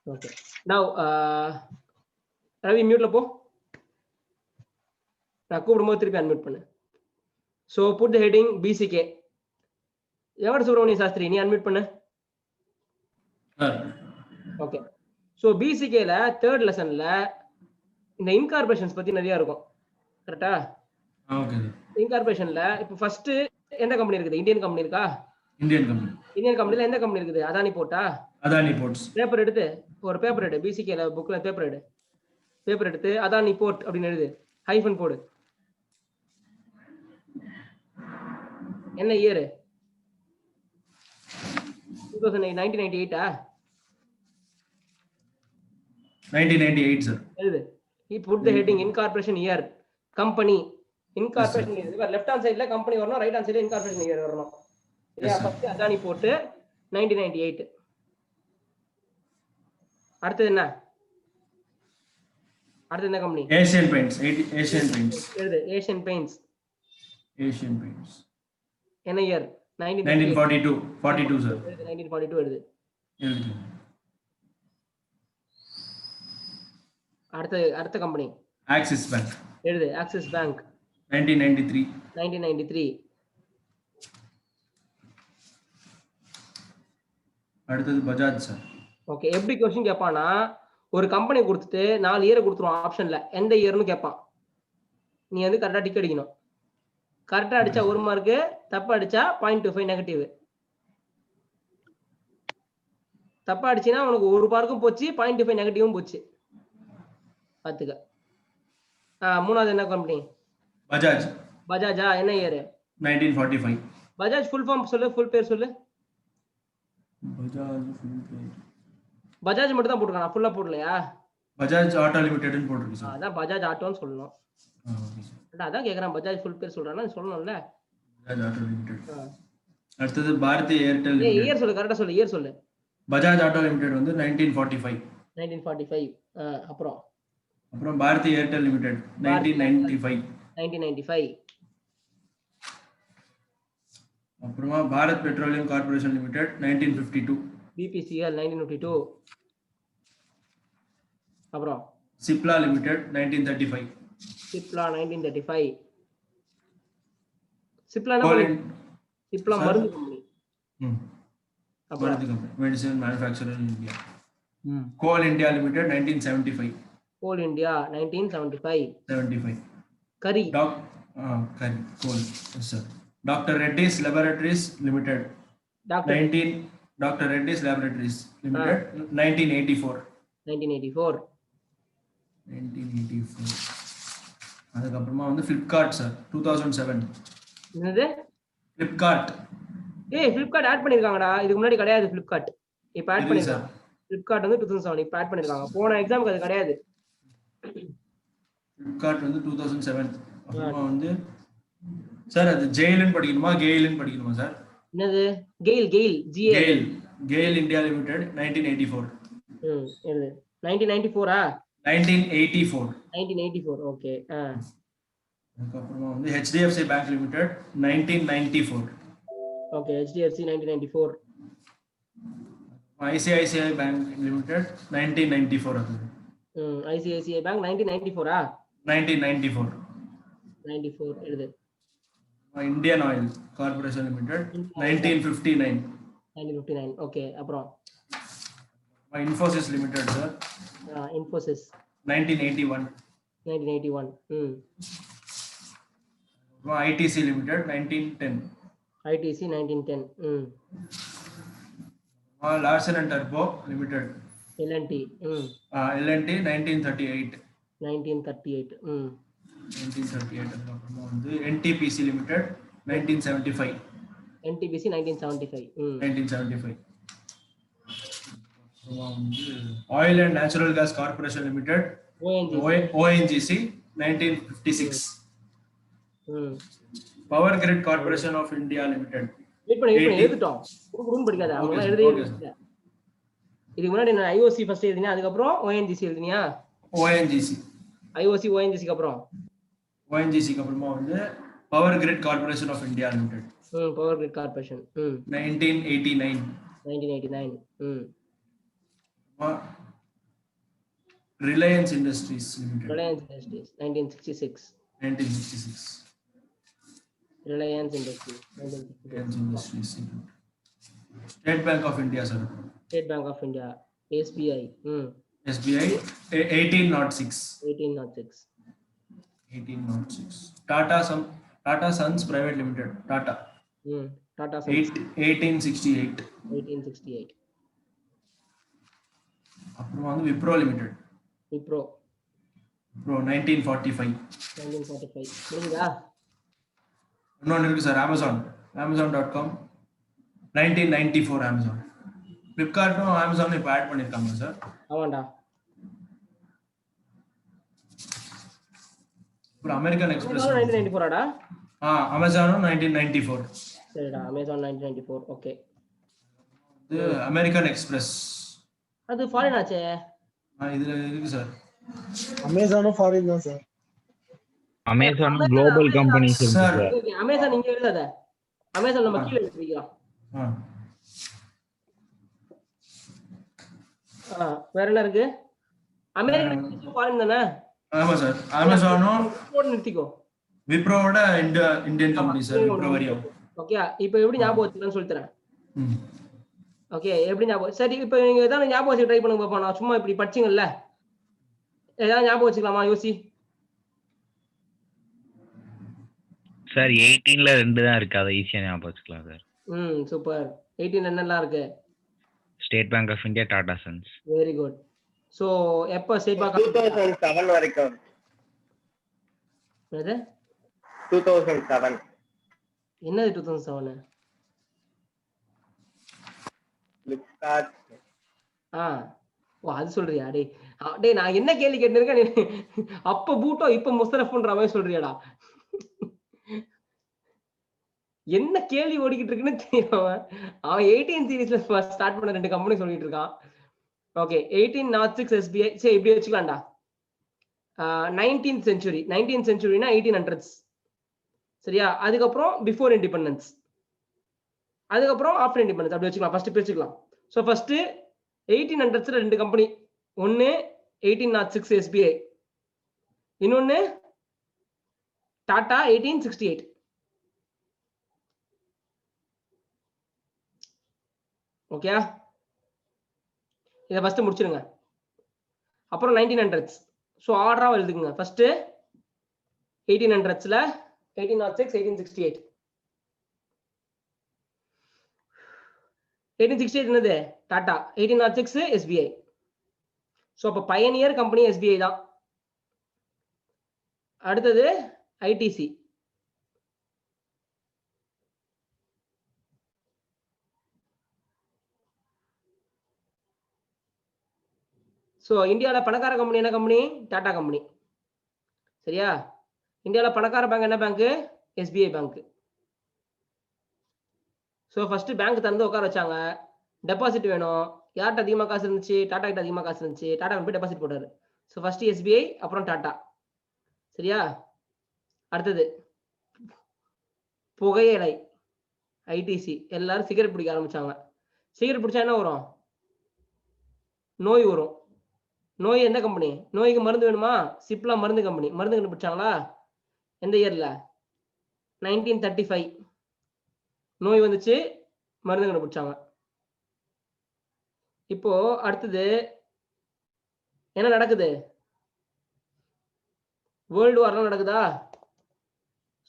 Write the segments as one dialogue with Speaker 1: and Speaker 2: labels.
Speaker 1: Okay. Now, Ravi, mute la po. நான் கூப்பிடும்போது திருப்பி அன்மியூட் பண்ணு. So put the heading BCK. எவட Subramania Shastri நீ அன்மியூட் பண்ணு. ஓகே. So BCK ல தேர்ட் லெசன்ல இந்த இன்கார்பரேஷன்ஸ் பத்தி நிறைய இருக்கும். கரெக்ட்டா?
Speaker 2: ஓகே.
Speaker 1: இன்கார்பரேஷன்ல இப்போ ஃபர்ஸ்ட் எந்த கம்பெனி இருக்குது? இந்தியன் கம்பெனி இருக்கா?
Speaker 2: Indian company.
Speaker 1: இந்தியன் கம்பெனில எந்த கம்பெனி இருக்குது? அதானி போர்ட்டா?
Speaker 2: அதானி போர்ட்ஸ்.
Speaker 1: பேப்பர் எடுத்து ஒரு பேப்பர் எடு. BCK ல புக்ல பேப்பர் எடு. பேப்பர் எடுத்து அதானி போர்ட் அப்படின்னு எழுது. ஹைஃபன் போடு. என்ன இயர்? 1998 ஆ?
Speaker 2: 1998 சார்.
Speaker 1: எழுது. He put the heading incorporation year company incorporation year. இவர் லெஃப்ட் ஹேண்ட் சைடுல கம்பெனி வரணும், ரைட் ஹேண்ட் சைடுல incorporation year வரணும். இல்லையா? ஃபர்ஸ்ட் அதானி போட்டு 1998. அடுத்து என்ன? அடுத்து என்ன company?
Speaker 2: Asian paints. Asian paints.
Speaker 1: எழுது. Asian paints.
Speaker 2: Asian paints.
Speaker 1: என்ன இயர்?
Speaker 2: 1942. 42 சார்.
Speaker 1: 1942 எழுது.
Speaker 2: எழுது.
Speaker 1: அடுத்த கம்பெனி
Speaker 2: ஆக்சிஸ் பேங்க்.
Speaker 1: எழுது. Axis bank.
Speaker 2: 1993.
Speaker 1: 1993.
Speaker 2: அடுத்தது பஜாஜ் சார்.
Speaker 1: ஓகே. எப்படி क्वेश्चन கேட்பானா, ஒரு கம்பெனி கொடுத்துட்டு 4 இயர் கொடுத்துருவான் ஆப்ஷன்ல. எந்த இயர்னு கேட்பான். நீ வந்து கரெக்டா டிக் அடிக்கணும். கரெக்டா அடிச்சா 1 மார்க், தப்பா அடிச்சா 0.25 நெகட்டிவ். தப்பா அடிச்சினா உனக்கு 1 மார்க்கும் போச்சு, 0.25 நெகட்டிவும் போச்சு. பாத்துக்க. மூணாவது என்ன கம்பெனி?
Speaker 2: பஜாஜ்.
Speaker 1: பஜாஜா? என்ன இயர்?
Speaker 2: 1945.
Speaker 1: பஜாஜ் ஃபுல் ஃபார்ம் சொல்லு, ஃபுல் பேர் சொல்லு.
Speaker 2: பஜாஜ் ஃபுல் பேர்.
Speaker 1: பஜாஜ் மட்டும் தான் போட்டுருக்கானா, ஃபுல்லா போடலையா?
Speaker 2: பஜாஜ் ஆட்டோ லிமிடெட்னு போட்டுருக்கு சார்.
Speaker 1: அதான் பஜாஜ் ஆட்டோன்னு சொல்லணும்.
Speaker 2: Okay sir.
Speaker 1: அதான் கேக்குறான், பஜாஜ் ஃபுல் பேர் சொல்றானா சொல்லணும்ல.
Speaker 2: Bajaj auto limited. அடுத்தது பாரதி ஏர்டெல்
Speaker 1: லிமிடெட். இயர் சொல்லு, கரெக்ட்டா சொல்லு, இயர் சொல்லு.
Speaker 2: பஜாஜ் ஆட்டோ லிமிடெட் வந்து 1945.
Speaker 1: 1945. அப்புறம்
Speaker 2: பாரதி ஏர்டெல் லிமிடெட் 1995.
Speaker 1: 1995.
Speaker 2: அப்புறமா Bharat petroleum corporation limited 1952.
Speaker 1: BPCL 1952. அப்புறம்
Speaker 2: சிப்லா லிமிடெட் 1935.
Speaker 1: சிப்லா 1935. சிப்லா என்ன? சிப்லா மருந்து கம்பெனி.
Speaker 2: மருந்து company, medicine manufacturer in India. Coal India limited 1975. Coal
Speaker 1: India 1975.
Speaker 2: 75.
Speaker 1: கரி.
Speaker 2: கரி coal sir. Doctor Reddy's laboratories limited. Doctor Reddy's laboratories limited 1984.
Speaker 1: 1984.
Speaker 2: அதுக்கப்புறமா வந்து ஃபிளிப்கார்ட் சார் 2007.
Speaker 1: என்னது?
Speaker 2: ஃபிளிப்கார்ட்.
Speaker 1: ஃபிளிப்கார்ட் ஆட் பண்ணிருக்காங்கடா. இதுக்கு முன்னாடி கிடையாது ஃபிளிப்கார்ட். இப்போ ஆட் பண்ணிருக்காங்க. ஃபிளிப்கார்ட் வந்து 2007 இப்போ ஆட் பண்ணிருக்காங்க. போன எக்ஸாமுக்கு அது கிடையாது.
Speaker 2: ஃபிளிப்கார்ட் வந்து 2007. அப்புறமா வந்து சார் அது ஜெயில்னு படிக்கணுமா கெயில்னு படிக்கணுமா சார்?
Speaker 1: என்னது? கெயில்.
Speaker 2: GAIL India limited 1984.
Speaker 1: என்னது? 1994 ஆ?
Speaker 2: 1984.
Speaker 1: 1984. ஓகே.
Speaker 2: அதுக்கப்புறமா வந்து HDFC bank limited 1994. Okay.
Speaker 1: HDFC 1994.
Speaker 2: ICICI bank limited 1994. அது
Speaker 1: ICICI பேங்க் 1994 ஆ?
Speaker 2: 1994.
Speaker 1: 94 எழுது.
Speaker 2: Indian oil corporation limited 1959.
Speaker 1: 1959. Okay. அப்புறம்
Speaker 2: Infosys limited sir.
Speaker 1: Infosys
Speaker 2: 1981.
Speaker 1: 1981.
Speaker 2: ITC limited 1910.
Speaker 1: ITC 1910.
Speaker 2: Larsen and டர்போ லிமிடெட்
Speaker 1: L&T.
Speaker 2: L&T 1938.
Speaker 1: 1938.
Speaker 2: 1938. அதுக்கப்புறமா வந்து NTPC லிமிடெட் 1975.
Speaker 1: NTPC 1975.
Speaker 2: 1975. அப்புறமா வந்து oil and natural gas corporation limited ONGC 1956. Power grid corporation of India limited.
Speaker 1: Wait பண்ணி எழுதிட்டோம். குடுகுடுன்னு படிக்காத. அவங்க எழுதி. இதுக்கு முன்னாடி நான் IOC ஃபர்ஸ்ட் எழுதினேன், அதுக்கு அப்புறம் ONGC எழுதினியா?
Speaker 2: ONGC.
Speaker 1: IOC ONGC க்கு அப்புறம்
Speaker 2: ONGC க்கு அப்புறமா வந்து power grid corporation of India limited.
Speaker 1: Power grid corporation
Speaker 2: 1989.
Speaker 1: 1989.
Speaker 2: Reliance Industries Limited.
Speaker 1: Reliance Industries 1966.
Speaker 2: 1966.
Speaker 1: Reliance Industries 1966.
Speaker 2: Reliance Industries. State Bank of India, sir.
Speaker 1: State Bank of India, SBI.
Speaker 2: SBI 1806.
Speaker 1: 1806.
Speaker 2: 1806. Tata Sons Private Limited. Tata.
Speaker 1: Tata Sons.
Speaker 2: 1868.
Speaker 1: 1868.
Speaker 2: அப்புறம் வந்து Wipro Limited.
Speaker 1: Wipro
Speaker 2: 1945.
Speaker 1: 1945. புரியுதா?
Speaker 2: இன்னொன்று இருக்கு sir, Amazon.com 1994. Amazon. Flipkartடும் Amazon இப்போ add பண்ணிருக்காங்க sir.
Speaker 1: ஆமாண்டா.
Speaker 2: அப்புறம் American Express
Speaker 1: 1994 ஆடா?
Speaker 2: Amazon 1994.
Speaker 1: சரிடா, Amazon 1994. ஓகே.
Speaker 2: இது American Express.
Speaker 1: அது ஃபாரின் ஆச்சே.
Speaker 2: இதுல இருக்கு சார்.
Speaker 3: அமேசானும் ஃபாரின் தான் sir.
Speaker 4: Amazon global companies
Speaker 2: sir.
Speaker 1: Okay, Amazon இங்க எழுதாத. அமேசான் நம்ம கீழ எழுதிக்கலாம். வேற என்ன இருக்கு? அமெரிக்கன் ஃபாரின் தானே?
Speaker 2: ஆமா சார். அமேசானும்
Speaker 1: போட்டு நிறுத்திக்கோ.
Speaker 2: விப்ரோவோட இந்தியன் கம்பெனி சார். விப்ரோ வரியும்.
Speaker 1: ஓகே, இப்போ எப்படி ஞாபகம் வச்சுக்கலாம்னு சொல்லி தரேன். ஓகே, எப்படி ஞாபகம்? சரி, இப்போ நீங்க ஏதாவது ஞாபகம் வச்சு ட்ரை பண்ணுங்க பாப்போம். நான் சும்மா இப்படி படிச்சீங்கல்ல, ஏதாவது ஞாபகம் வச்சுக்கலாமா? யோசி
Speaker 4: சார். 18ல 2 தான் இருக்கு, அதை ஈஸியா ஞாபகம் வச்சுக்கலாம் சார்.
Speaker 1: சூப்பர். 18 என்னெல்லாம் இருக்கு?
Speaker 4: State bank of India, Tata sons.
Speaker 1: Very good. So எப்ப ஸ்டேட் பேங்க்
Speaker 3: 2007 வரைக்கும்.
Speaker 1: என்னது?
Speaker 3: 2007.
Speaker 1: என்னது 2007?
Speaker 3: Flipkart.
Speaker 1: ஓ அது சொல்றியா? டேய் நான் என்ன கேள்வி கேட்டிருக்கேன்? அப்ப பூட்டோ இப்ப முஸ்தரஃப்ன்ற மாதிரி சொல்றியாடா? என்ன கேள்வி ஓடிக்கிட்டு இருக்குன்னு தெரியாம அவன் 18 சீரீஸ்ல ஸ்டார்ட் பண்ண 2 கம்பெனி சொல்லிட்டு இருக்கான். Okay, 1806 SBI. சரி, இப்படி வச்சுக்கலாம்டா. 19th century. 19th centuryனா 1800s. சரியா? அதுக்கப்புறம் பிஃபோர் இண்டிபெண்டன்ஸ், அதுக்கப்புறம் ஆஃப்டர் இண்டிபெண்டன்ஸ். அப்படி வச்சுக்கலாம். ஃபர்ஸ்ட் பிரிச்சுக்கலாம். ஸோ ஃபர்ஸ்ட் 1800ஸ்ல 2 கம்பெனி. ஒன்னு 1806 SBI, இன்னொன்னு டாடா 1868. ஓகே, இதை ஃபர்ஸ்ட் முடிச்சிருங்க. அப்புறம் 1900s. ஸோ ஆர்டரா எழுதுங்க. ஃபர்ஸ்ட் 1800ஸ்ல 1806, 1868. 1868 என்னது? டாடா. 1806 SBI. ஸோ அப்போ பயனியர் கம்பெனி SBI தான். அடுத்தது ஐடிசி. ஸோ இந்தியாவில் பணக்கார கம்பெனி என்ன கம்பெனி? டாடா கம்பெனி. சரியா? இந்தியாவில் பணக்கார பேங்க் என்ன bank? SBI bank. So first bank திறந்து உட்கார வச்சாங்க. டெபாசிட் வேணும். யார்கிட்ட அதிகமாக காசு இருந்துச்சு? டாடா கிட்ட அதிகமாக காசு இருந்துச்சு. டாடா போய் டெபாசிட் போட்டாரு. ஸோ ஃபர்ஸ்ட் SBI, அப்புறம் டாடா. சரியா? அடுத்தது புகையிலை, ஐடிசி. எல்லாரும் சிகரெட் பிடிக்க ஆரம்பிச்சாங்க. சிகரெட் பிடிச்சா என்ன வரும்? நோய் வரும். நோய் எந்த கம்பெனி? நோய்க்கு மருந்து வேணுமா? சிப்லா மருந்து கம்பெனி. மருந்து கண்டுபிடிச்சாங்களா? எந்த இயர்ல? 1935. நோய் வந்துச்சு, மருந்து கண்டுபிடிச்சாங்க. இப்போ அடுத்தது என்ன நடக்குது? வேர்ல்டு வார்லாம் நடக்குதா?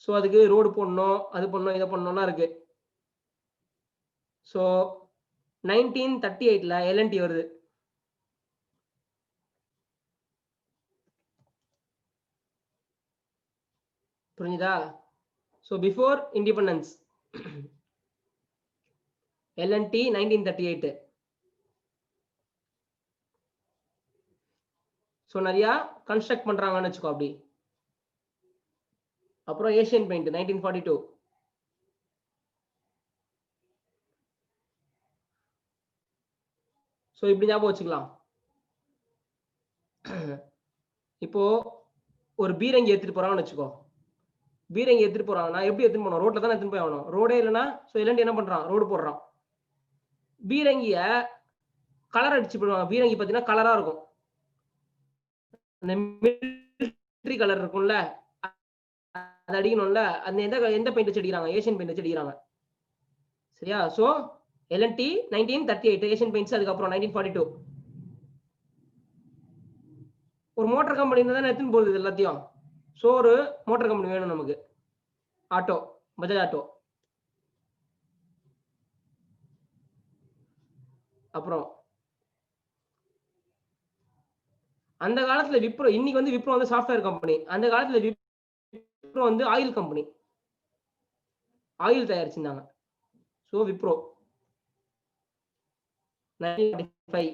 Speaker 1: ஸோ அதுக்கு ரோடு போடணும், அது பண்ணணும், இதை பண்ணணும்லாம் இருக்கு. ஸோ 1938ல LNT வருது. புரிஞ்சுதா? So before independence LNT 1938. So நிறையா கன்ஸ்ட்ரக்ட் பண்றாங்கன்னு வச்சுக்கோ அப்படி. அப்புறம் ஏஷியன் பெயிண்ட் 1942. ஸோ இப்படி ஞாபகம் வச்சுக்கலாம். இப்போ ஒரு பீரங்கி எடுத்துட்டு போறாங்கன்னு வச்சுக்கோ. பீரங்கி எடுத்துட்டு போறாங்கன்னா எப்படி எடுத்துட்டு போகணும்? ரோட்ல தானே எடுத்துட்டு போய் ஆகணும். ரோடே இல்லைன்னா ஸோ LNT என்ன பண்றான்? ரோடு போடுறான். பீரங்கிய கலர் அடிச்சு போடுவாங்க. பீரங்கி பார்த்தீங்கன்னா கலரா இருக்கும். அந்த மிலிட்டரி கலர் இருக்கும்ல, அது அடிக்கணும்ல, அந்த எந்த பெயிண்ட் வச்சு அடிக்கிறாங்க? ஏசியன் பெயிண்ட் வச்சு அடிக்கிறாங்க. சரியா? So L&T 1938 Asian paints. அதுக்கப்புறம் 1942 ஒரு மோட்டார் கம்பெனி இருந்தா தானே எடுத்துன்னு போகுது எல்லாத்தையும். சோ ஒரு மோட்டார் கம்பெனி வேணும் நமக்கு. Auto, Bajaj auto. அப்புறம் அந்த காலத்துல விப்ரோ, இன்னைக்கு வந்து விப்ரோ வந்து சாஃப்ட்வேர் கம்பெனி. அந்த காலத்துல விப்ரோ வந்து ஆயில் கம்பெனி, ஆயில் தயாரிச்சிருந்தாங்க. சோ விப்ரோ 1945.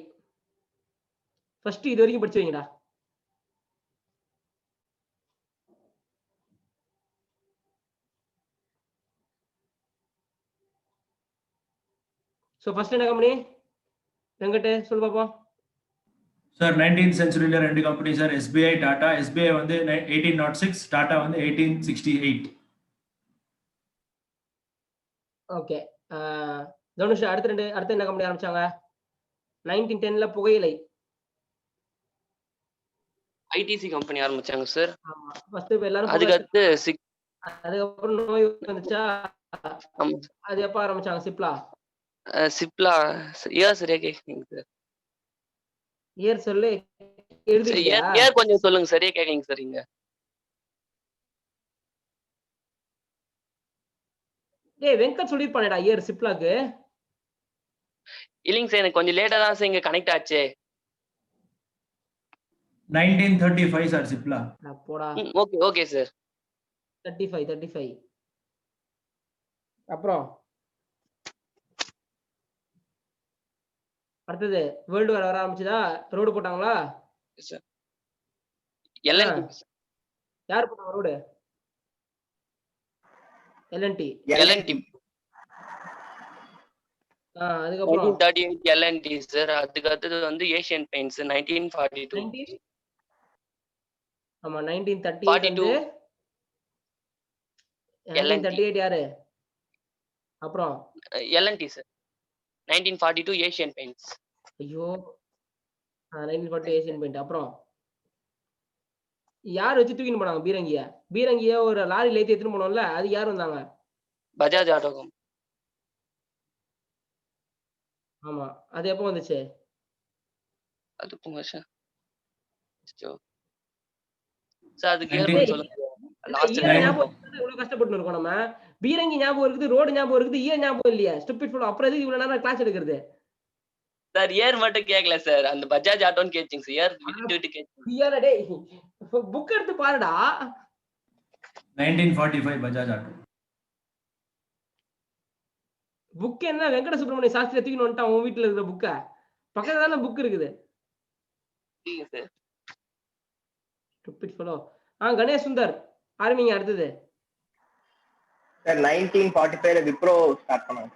Speaker 1: ஃபர்ஸ்ட் இது வரைக்கும் படிச்சு வைங்கடா. சோ ஃபர்ஸ்ட் என்ன கம்பெனி? வெங்கட் சொல்லு பாப்போம்.
Speaker 2: சார் 19th செஞ்சுரியில ரெண்டு company sir, SBI Tata. SBI வந்து 1806, டாடா வந்து 1868.
Speaker 1: ஓகே. தனுஷ் அடுத்து என்ன கம்பெனி ஆரம்பிச்சாங்க? 1910ல புகையிலை.
Speaker 5: ஐடிசி கம்பெனி ஆரம்பிச்சாங்க சார்.
Speaker 1: ஆமா. ஃபர்ஸ்ட் எல்லாரும்
Speaker 5: அதுக்கு அடுத்து
Speaker 1: அதுக்கப்புறம் நோய் வந்துச்சா?
Speaker 5: ஆமா.
Speaker 1: அது எப்ப ஆரம்பிச்சாங்க? சிப்லா.
Speaker 5: சிப்லா ஏன் சரியா கேக்குறீங்க சார்?
Speaker 1: இயர் சொல்லு. எழுதிட்டியா?
Speaker 5: ஏன் கொஞ்சம் சொல்லுங்க, சரியா கேக்குறீங்க சார். இங்க
Speaker 1: டேய் வெங்கட் சொல்லிருப்பானேடா இயர் சிப்லாக்கு.
Speaker 5: இல்லைங்க சார், எனக்கு கொஞ்சம் லேட்டா தான் சார் இங்க கனெக்ட் ஆச்சு.
Speaker 2: 1935 சார் சிப்லா.
Speaker 1: போடா.
Speaker 5: Okay sir.
Speaker 1: 35. அப்புறம் அடுத்தது வேர்ல்டு வார் வர ஆரம்பிச்சதா? ரோடு போட்டாங்களா?
Speaker 5: Sir L&T.
Speaker 1: யார் போட்டாங்க ரோடு? L&T. அதுக்கப்புறம்
Speaker 5: 1938 L&T சார். அதுக்கு அடுத்தது வந்து ஏசியன் பெயிண்ட்ஸ் 1942.
Speaker 1: ஆமா 1938 வந்து 1938 யாரு? அப்புறம்
Speaker 5: L&T சார் 1942 ஏசியன் பெயிண்ட்ஸ்.
Speaker 1: ஐயோ 1940 ஏசியன் பெயிண்ட். அப்புறம் யார் வச்சு தூக்கின்னு போனாங்க பீரங்கிய ஒரு லாரில ஏத்தி எடுத்துன்னு போனோம்ல, அது யார் வந்தாங்க?
Speaker 5: Bajaj auto company.
Speaker 1: ஆமா. அது எப்போ வந்துச்சு?
Speaker 5: அது போங்க சார். சார் அதுக்கு ஏர் சொல்லுங்க. லாஸ்ட்
Speaker 1: இவ்வளவு கஷ்டப்பட்டு இருக்கோம் நம்ம. பீரங்கி ஞாபகம் இருக்குது, ரோடு ஞாபகம் இருக்குது, இயர் ஞாபகம் இல்லையா? Stupid full. அப்புறம் எதுக்கு இவ்வளவு நேரம் கிளாஸ் எடுக்கிறது?
Speaker 5: சார் ஏர் மட்டும் கேட்கல சார், அந்த பஜாஜ் ஆட்டோன்னு கேச்சிங்க சார். ஏர் விட்டு கேச்சிங்க.
Speaker 1: இயர் டேய் புக் எடுத்து பாருடா.
Speaker 2: 1945 பஜாஜ் ஆட்டோ.
Speaker 1: புக் என்ன வெங்கட சுப்பிரமணிய சாஸ்திரி தூக்கின்னு வந்துட்டான் உன் வீட்டுல இருக்கிற புக்க. பக்கத்துல தானே புக் இருக்குது.
Speaker 5: Sir
Speaker 1: stupid fellow. Ganesh Sundar ஆரம்பிங்க அடுத்தது.
Speaker 3: சார் 1945ல விப்ரோ ஸ்டார்ட் பண்ணாங்க.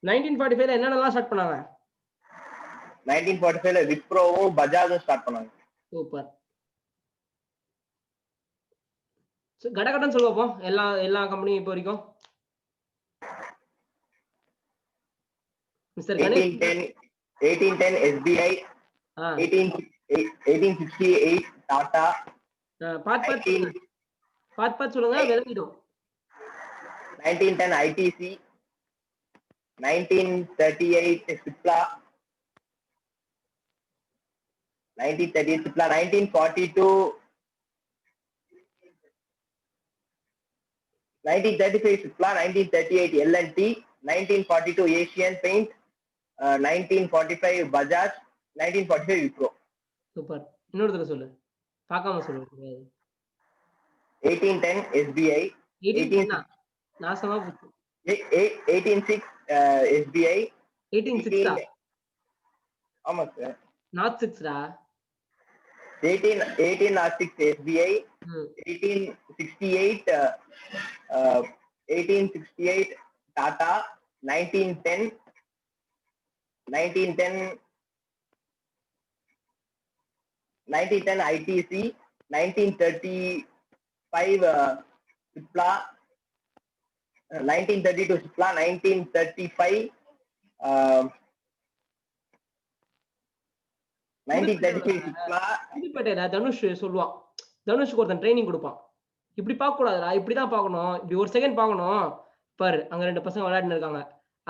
Speaker 1: 1945ல என்னென்னலாம் ஸ்டார்ட் பண்ணாங்க?
Speaker 3: 1945ல விப்ரோவும் பஜாஜும் ஸ்டார்ட் பண்ணாங்க.
Speaker 1: சூப்பர். கடகடன் சொல்லுவோம் எல்லா கம்பெனியும் இப்போ வரைக்கும். மிஸ்டர் கணேஷ்.
Speaker 3: 1810 SBI, 1868 டாடா.
Speaker 1: பாத் சொல்லுங்க விளங்கிடும்.
Speaker 3: 1910 ITC, 1938 Cipla, 1938 Cipla, 1942 1935 Cipla, 1938 L&T, 1942 Asian paint, 1945 Bajaj, 1945 Wipro.
Speaker 1: Super. இன்னொரு தடவை சொல்லு, பார்க்காம சொல்லு.
Speaker 3: 1810 SBI, 186 SBI,
Speaker 1: 186
Speaker 3: ஆமா sir.
Speaker 1: Not 6டா.
Speaker 3: 1806 SBI, 1868 Tata, 1910 ITC, 1935 Cipla, 1932 Cipla, 1935 1935 Cipla.
Speaker 1: புதுப்பேட்டையில Dhanush சொல்லுவான், தனுஷ்க்கு ஒருத்தன் ட்ரைனிங் கொடுப்பான், இப்படி பார்க்க கூடாதுடா, இப்படிதான் பார்க்கணும், இப்படி ஒரு செகண்ட் பார்க்கணும் பாரு, அங்க 2 பசங்க விளையாடின்னு இருக்காங்க,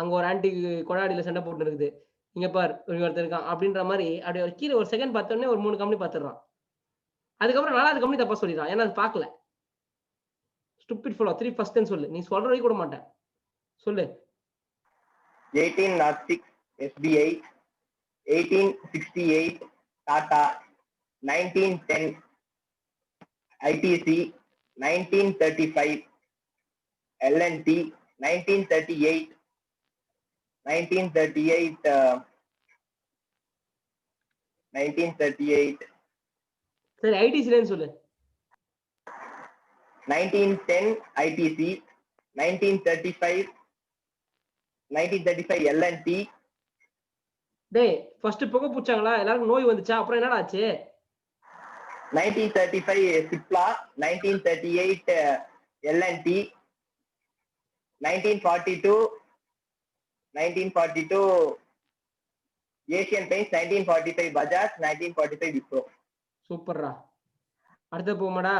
Speaker 1: அங்க ஒரு ஆன்டி கொடாடியில சண்டை போட்டு இருக்குது, இங்க பார் ஒருத்தர் இருக்கான் அப்படின்ற மாதிரி, அப்படியே ஒரு கீழே ஒரு செகண்ட் பார்த்தோன்னே ஒரு 3 கம்பெனி பார்த்துடுறான். அதுக்கப்புறம் 4வது கம்பெனி தப்பா சொல்லிடுறான், ஏன்னா அது பார்க்கல. ஸ்டூபிட் ஃபெலோ 3 ஃபர்ஸ்ட்னு சொல்லு, நீ சொல்ற வரைக்கும் கூட மாட்டேன் சொல்லு.
Speaker 3: 1806 SBI, 1868 Tata, 1910 ITC, 1935 L&T, 1938
Speaker 1: சரி ஐடிசிலன்னு சொல்லு.
Speaker 3: 1910 ITC, 1935 L&T.
Speaker 1: டேய் ஃபர்ஸ்ட் புகை பூச்சாங்களா, எல்லாருக்கும் நோய் வந்துச்சா, அப்புறம் என்னடா ஆச்சு?
Speaker 3: 1935 Cipla, 1938 L&T, 1942 Asian paints, 1945 Bajaj, 1945 Wipro.
Speaker 1: சூப்பர்ரா. அடுத்து போமாடா.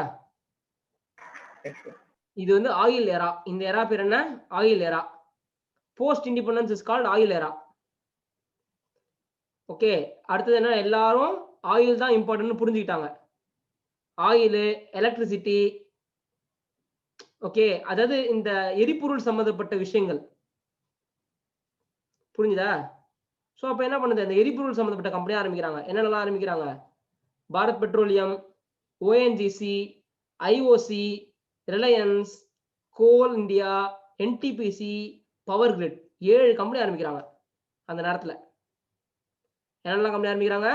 Speaker 1: இது வந்து ஆயில் எரா. இந்த எரா பேர் என்ன? Oil era. Post independence is called oil era. Okay, அடுத்தது என்ன, எல்லாரும் ஆயில் தான் இம்பார்ட்டன்ட்னு புரிஞ்சுக்கிட்டாங்க. ஆயில், எலக்ட்ரிசிட்டி, ஓகே, அதாவது இந்த எரிபொருள் சம்பந்தப்பட்ட விஷயங்கள் புரிஞ்சுதா? சோ அப்ப என்ன பண்ணுது, இந்த எரிபொருள் சம்பந்தப்பட்ட கம்பெனி ஆரம்பிக்கிறாங்க. என்னென்னலாம் ஆரம்பிக்கிறாங்க? Bharat petroleum, ONGC, IOC, Reliance, coal India, NTPC, power grid, 7 company ஆரம்பிக்கிறாங்க அந்த நேரத்துல. என்னெல்லாம் கம்பெனி ஆரம்பிக்கிறாங்க?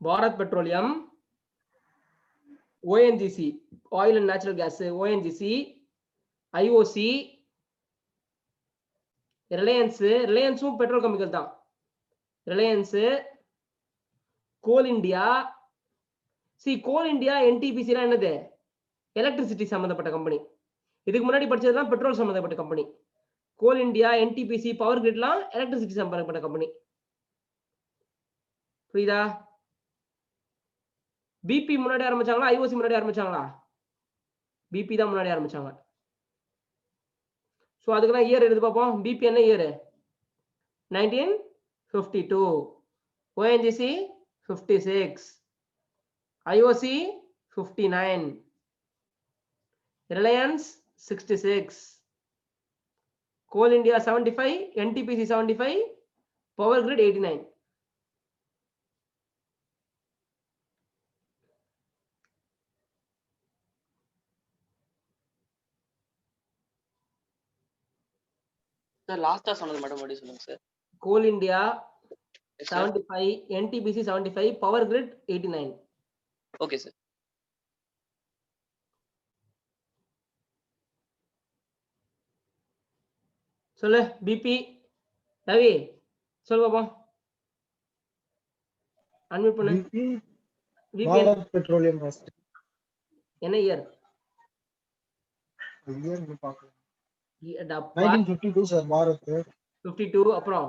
Speaker 1: Bharat petroleum, ONGC oil and natural gas, ONGC, IOC, ரிலையன்ஸும் பெட்ரோல் கெமிக்கல் தான், Reliance, coal India. Coal India, NTPC என்னது? எலக்ட்ரிசிட்டி சம்பந்தப்பட்ட கம்பெனி. இதுக்கு முன்னாடி படிச்சதுதான் பெட்ரோல் சம்பந்தப்பட்ட company. Coal India, NTPC, power கிரிட்லாம் எலக்ட்ரிசிட்டி சம்பந்தப்பட்ட கம்பெனி. புரியுதா? பிபி முன்னாடி ஆரம்பிச்சாங்களா, ஐஓசி முன்னாடி ஆரம்பிச்சாங்களா? பிபி தான் முன்னாடி ஆரம்பிச்சாங்க. சோ அதுக்கெல்லாம் இயர் எடுத்து பார்ப்போம். பிபி என்ன year? 1952, ONGC 56, IOC 59, Reliance 66, coal India 75, NTPC 75, power grid 89.
Speaker 5: Sir லாஸ்டா சொன்னது மட்டும் மறுபடியும் சொல்லுங்க sir.
Speaker 1: Coal India 75, NTPC 75, power grid 89.
Speaker 5: Okay sir.
Speaker 1: சொல்லு பிபி. ரவி சொல்லு பாப்போம், அன்மியூட் பண்ணு. BP
Speaker 6: Bharat petroleum first.
Speaker 1: என்ன இயர்?
Speaker 6: இயர் பார்க்கலாம். 1952 சார் பாரத்.
Speaker 1: 52. அப்புறம்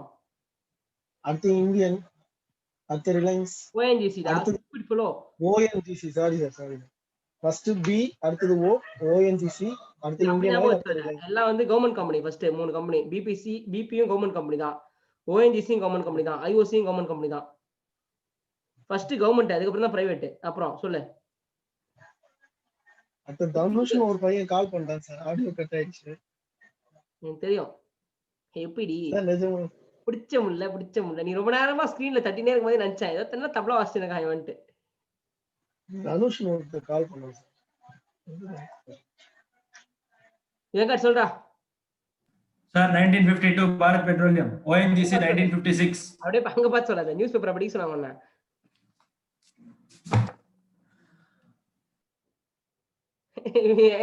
Speaker 6: அடுத்து இந்தியன், அடுத்து ரிலையன்ஸ்,
Speaker 1: ஓஎன்ஜிசி டா.
Speaker 6: அடுத்து
Speaker 1: stupid fellow.
Speaker 6: ONGC. Sorry sir. First B, அடுத்து ஓ, ஓஎன்ஜிசி, அடுத்து இந்தியன் ஆயில், அடுத்து ரிலையன்ஸ்.
Speaker 1: எல்லாம் வந்து கவர்மெண்ட் கம்பெனி. ஃபர்ஸ்ட் 3 கம்பெனி. பிபியும் கவர்மெண்ட் கம்பெனி தான், ஓஎன்ஜிசியும் கவர்மெண்ட் கம்பெனி தான், ஐஓசியும் கவர்மெண்ட் கம்பெனி தான். ஃபர்ஸ்ட் கவர்மெண்ட், அதுக்கப்புறம் தான் பிரைவேட். அப்புறம் சொல்லு.
Speaker 6: அடுத்து தனுஷ்னு ஒரு பையன் கால் பண்றான் சார், ஆடியோ கட் ஆயிடுச்சு.
Speaker 1: எனக்கு தெரியும் எப்படி
Speaker 6: நிஜமா
Speaker 1: பிடிச்ச முடியல. நீ ரொம்ப நேரமா ஸ்கிரீன்ல தட்டினே இருக்கும் போது நினைச்சேன் ஏதோ தன்னா தபலா வாசிச்சிருக்கான் வந்துட்டு.
Speaker 6: தனுஷ்னு ஒரு கால் பண்ணான் சார்.
Speaker 1: வெங்கட் சொல்றா.
Speaker 2: Sir 1952 Bharat petroleum, ONGC 1956.
Speaker 1: அப்படியே அங்க பார்த்து சொல்லாத, நியூஸ் பேப்பர் படிக்க சொன்னாங்க ஒண்ணு.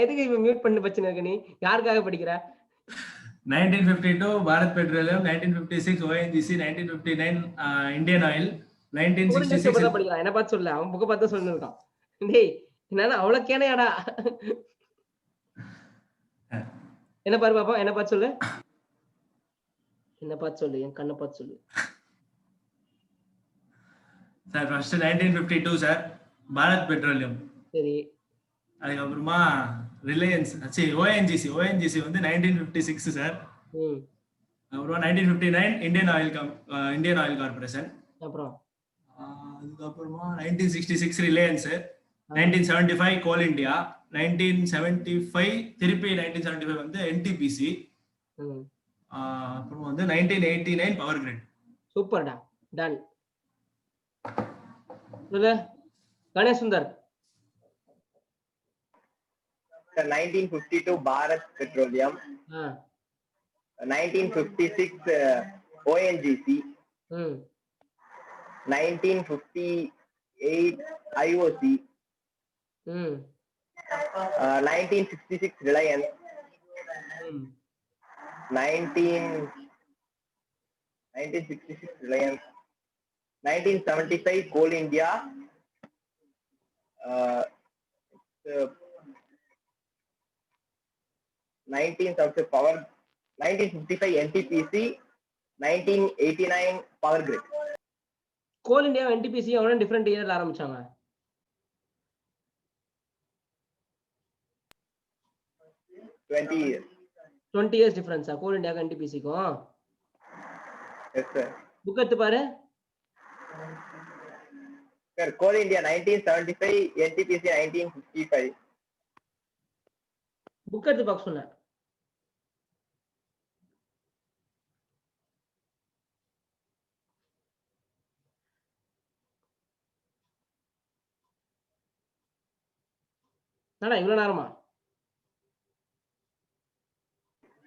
Speaker 1: எதுக்கு இப்ப மியூட் பண்ணி வச்சுன்னு இருக்க நீ? யாருக்காக படிக்கிற?
Speaker 2: 1952 Bharat petroleum, 1956 ONGC, 1959 Indian oil, 1966
Speaker 1: படிக்கிறான். என்ன பார்த்து சொல்ல, அவன் புக்க பார்த்து சொல்லு இருக்கான். டேய் என்னன்னா அவ்வளவு கேனையாடா? என்ன பாரு பாப்பா, என்ன பார்த்து சொல்லு, என்ன பார்த்து சொல்லு, என் கண்ணை பார்த்து சொல்லு.
Speaker 2: Sir first 1952 sir Bharat petroleum.
Speaker 1: சரி.
Speaker 2: அதுக்கப்புறமா ரிலையன்ஸ் சரி ஓஎன்ஜிசி வந்து 1956 சார்.
Speaker 1: ம்.
Speaker 2: அப்புறம் 1959 இந்தியன் ஆயில் கார்பரேஷன்.
Speaker 1: அப்புறம்
Speaker 2: அதுக்கப்புறமா 1966 ரிலையன்ஸ், 1975 கோல் இந்தியா, 1975 திருப்பி 1975 வந்து என்டிபிசி,
Speaker 1: ம்.
Speaker 2: அப்புறம் வந்து 1989 பவர் கிரிட்.
Speaker 1: சூப்பர்டா. டன். சொல்லு Ganesh Sundar.
Speaker 3: 1952 Bharat Petroleum, 1956 ONGC, 1958 IOC, 1966 Reliance, 1966 Reliance, 1975 Coal India, 1955 NTPC, 1989 Power Grid.
Speaker 1: கோல் இந்தியா என்டிபிசி எவ்வளவு டிஃபரெண்ட் இயர்ல ஆரம்பிச்சாங்க?
Speaker 3: 20 years.
Speaker 1: 20 years டிஃபரன்ஸா கோல் இந்தியாக்கு என்டிபிசிக்கும்?
Speaker 3: Yes sir.
Speaker 1: புக் எடுத்து பாரு.
Speaker 3: Sir, Coal India 1975, NTPC 1955.
Speaker 1: Book எடுத்து பார்க்க சொன்னேன். என்னடா இவ்வளவு நேரமா?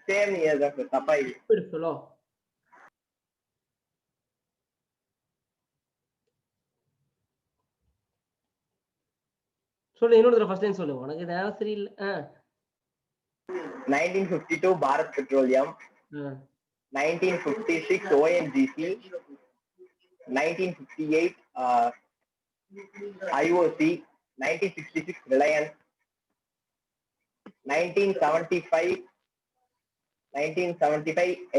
Speaker 3: Same year தான் sir. தப்பா இது.
Speaker 1: Good fellow. சொல்லு இன்னொரு தடவை ஃபர்ஸ்ட் லைன் சொல்லு. உனக்கு நேரம் சரியில்லை.
Speaker 3: 1952 Bharat Petroleum, 1956 ONGC, 1958 IOC, 1966 Reliance, 1975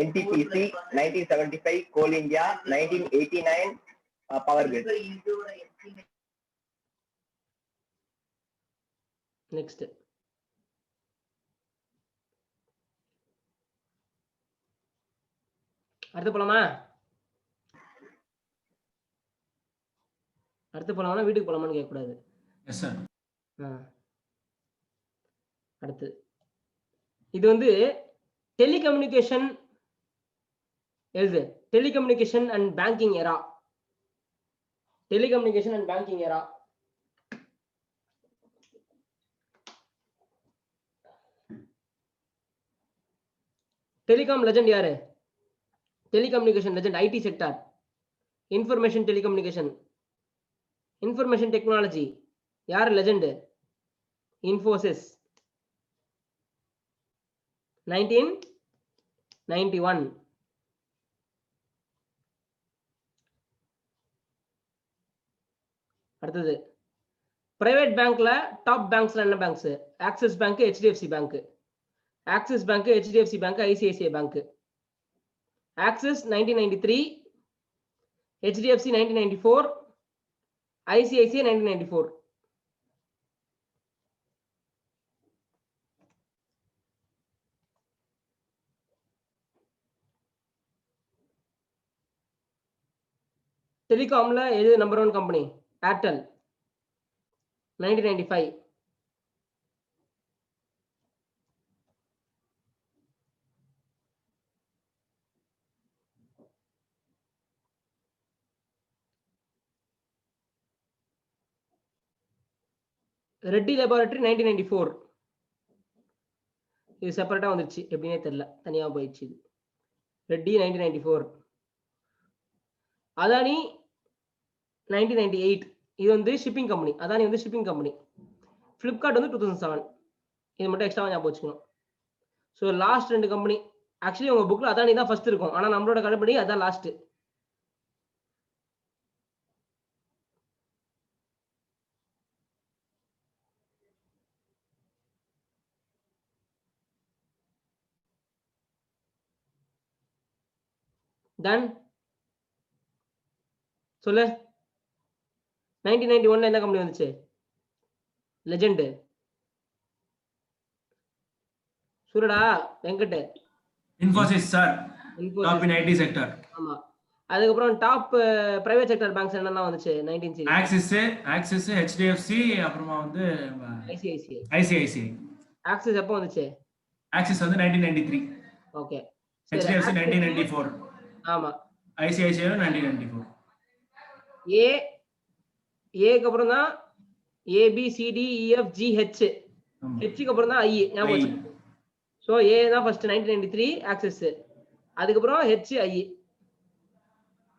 Speaker 3: NTPC, 1975 Coal India, 1989 Power Grid.
Speaker 1: Next அடுத்து போலாமா? அடுத்து போலாமா வீட்டுக்கு போலாமான்னு கேட்க கூடாது.
Speaker 2: Yes sir.
Speaker 1: அடுத்து இது வந்து டெலிகம்யூனிகேஷன் எழுது. Telecommunication and banking era. Telecommunication and banking era. Telecom legend யாரு? Telecommunication legend IT sector. Information telecommunication information technology யார் லெஜெண்ட்? இன்ஃபோசிஸ் 1991. அடுத்தது பிரைவேட் பேங்க்ல டாப் பேங்க்ஸ்ல என்ன banks? Axis bank, HDFC bank. Axis bank, HDFC bank, ICICI bank. Axis 1993, HDFC 1994, ICICI 1994. டெலிகாம்ல எது number 1 company? Airtel 1995. Reddy laboratory 1994. இது செப்பரேட்டா வந்துருச்சு, எப்படின்னே தெரியல, தனியா போயிடுச்சு. இது ரெட்டி 1994. அதானி 1998. இது வந்து ஷிப்பிங் கம்பெனி. அதானி வந்து ஷிப்பிங் கம்பெனி. ஃபிளிப்கார்ட் வந்து 2007. இது மட்டும் எக்ஸ்ட்ரா ஞாபகம் வச்சுக்கணும். So last 2 company. ஆக்சுவலி உங்க புக்ல அதானி தான் ஃபர்ஸ்ட் இருக்கும், ஆனா நம்மளோட கடைப்படி அதான் லாஸ்ட். டன் சொல்லு. 1991 என்ன கம்பெனி வந்துச்சு? லெஜெண்ட். சூரடா வெங்கட்.
Speaker 2: Infosys சார்
Speaker 1: Infosys.
Speaker 2: Top in IT sector.
Speaker 1: ஆமா. அதுக்கப்புறம் டாப் பிரைவேட் செக்டர் பேங்க்ஸ் என்னென்ன வந்துச்சு 19 சீரிஸ்?
Speaker 2: ஆக்சிஸ் HDFC அப்புறமா வந்து
Speaker 1: ஐசிஐசிஐ. ஆக்சிஸ் எப்போ வந்துச்சு?
Speaker 2: ஆக்சிஸ் வந்து 1993.
Speaker 1: ஓகே.
Speaker 2: HDFC 1994.
Speaker 1: ஆமா.
Speaker 2: ICICI 1994.
Speaker 1: ஏக்கு அப்புறம் தான் ABCDEFGH. ஹெச்சுக்கு அப்புறம் தான் ஐ. ஞாபகம் வச்சுக்கோங்க. சோ ஏ தான் ஃபர்ஸ்ட் 1993 ஆக்சிஸ். அதுக்கப்புறம் HI.